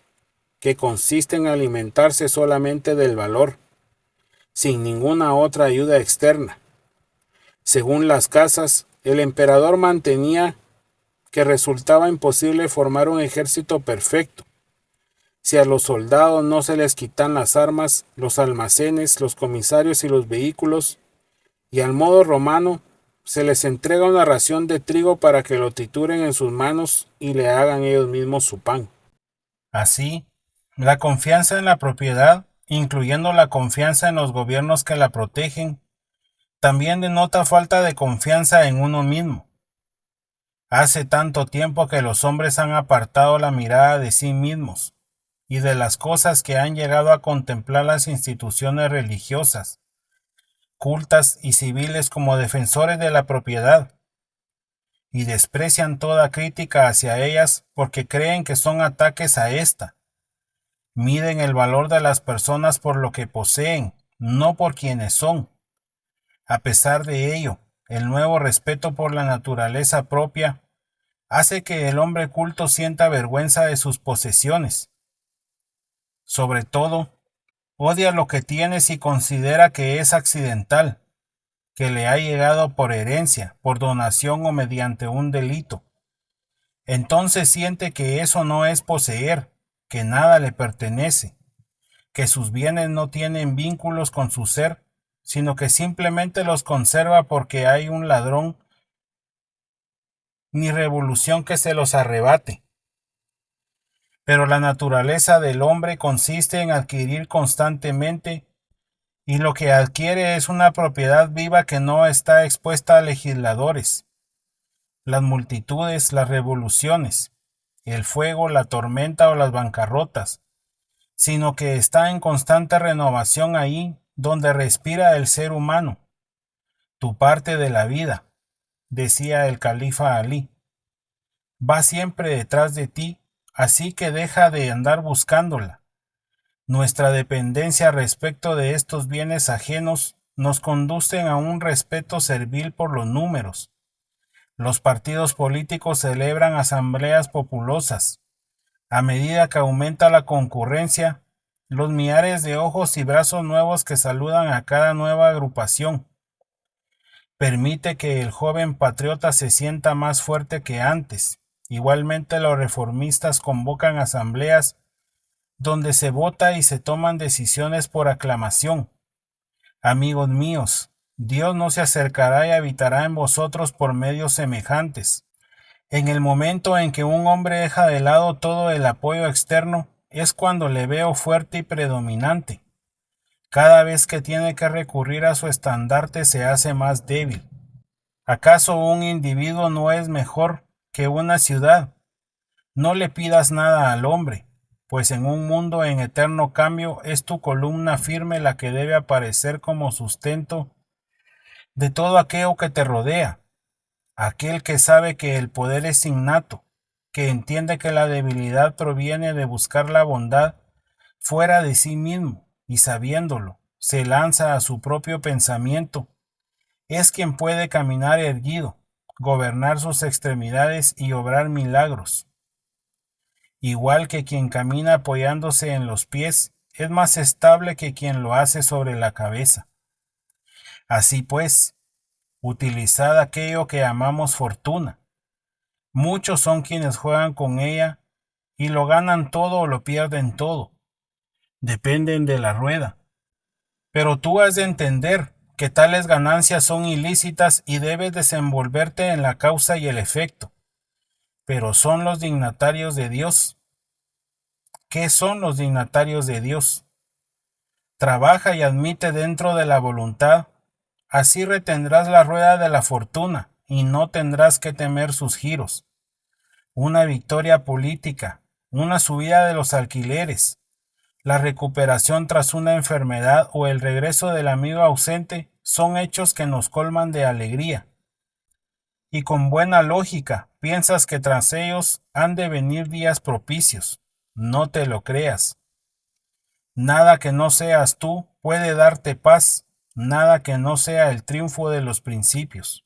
que consiste en alimentarse solamente del valor, sin ninguna otra ayuda externa. Según las casas, el emperador mantenía que resultaba imposible formar un ejército perfecto. Si a los soldados no se les quitan las armas, los almacenes, los comisarios y los vehículos, y al modo romano, se les entrega una ración de trigo para que lo trituren en sus manos y le hagan ellos mismos su pan. Así, la confianza en la propiedad, incluyendo la confianza en los gobiernos que la protegen, también denota falta de confianza en uno mismo. Hace tanto tiempo que los hombres han apartado la mirada de sí mismos y de las cosas que han llegado a contemplar las instituciones religiosas, cultas y civiles como defensores de la propiedad, y desprecian toda crítica hacia ellas porque creen que son ataques a ésta. Miden el valor de las personas por lo que poseen, no por quienes son. A pesar de ello, el nuevo respeto por la naturaleza propia hace que el hombre culto sienta vergüenza de sus posesiones Sobre todo, odia lo que tienes y considera que es accidental, que le ha llegado por herencia, por donación o mediante un delito. Entonces siente que eso no es poseer, que nada le pertenece, que sus bienes no tienen vínculos con su ser, sino que simplemente los conserva porque hay un ladrón ni revolución que se los arrebate. Pero la naturaleza del hombre consiste en adquirir constantemente, y lo que adquiere es una propiedad viva que no está expuesta a legisladores, las multitudes, las revoluciones, el fuego, la tormenta o las bancarrotas, sino que está en constante renovación ahí donde respira el ser humano, tu parte de la vida, decía el califa Alí. Va siempre detrás de ti, así que deja de andar buscándola. Nuestra dependencia respecto de estos bienes ajenos nos conducen a un respeto servil por los números. Los partidos políticos celebran asambleas populosas. A medida que aumenta la concurrencia, los millares de ojos y brazos nuevos que saludan a cada nueva agrupación. Permite que el joven patriota se sienta más fuerte que antes. Igualmente los reformistas convocan asambleas donde se vota y se toman decisiones por aclamación. Amigos míos, Dios no se acercará y habitará en vosotros por medios semejantes. En el momento en que un hombre deja de lado todo el apoyo externo, es cuando le veo fuerte y predominante. Cada vez que tiene que recurrir a su estandarte se hace más débil. ¿Acaso un individuo no es mejor que una ciudad? No le pidas nada al hombre, pues en un mundo en eterno cambio es tu columna firme la que debe aparecer como sustento de todo aquello que te rodea, aquel que sabe que el poder es innato, que entiende que la debilidad proviene de buscar la bondad fuera de sí mismo, y sabiéndolo, se lanza a su propio pensamiento, es quien puede caminar erguido, gobernar sus extremidades y obrar milagros. Igual que quien camina apoyándose en los pies, es más estable que quien lo hace sobre la cabeza. Así pues, utilizad aquello que llamamos fortuna. Muchos son quienes juegan con ella y lo ganan todo o lo pierden todo. Dependen de la rueda. Pero tú has de entender que tales ganancias son ilícitas y debes desenvolverte en la causa y el efecto. Pero son los dignatarios de Dios. ¿Qué son los dignatarios de Dios? Trabaja y admite dentro de la voluntad, así retendrás la rueda de la fortuna y no tendrás que temer sus giros. Una victoria política, una subida de los alquileres, la recuperación tras una enfermedad o el regreso del amigo ausente son hechos que nos colman de alegría. Y con buena lógica piensas que tras ellos han de venir días propicios. No te lo creas. Nada que no seas tú puede darte paz, nada que no sea el triunfo de los principios.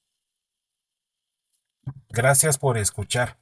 Gracias por escuchar.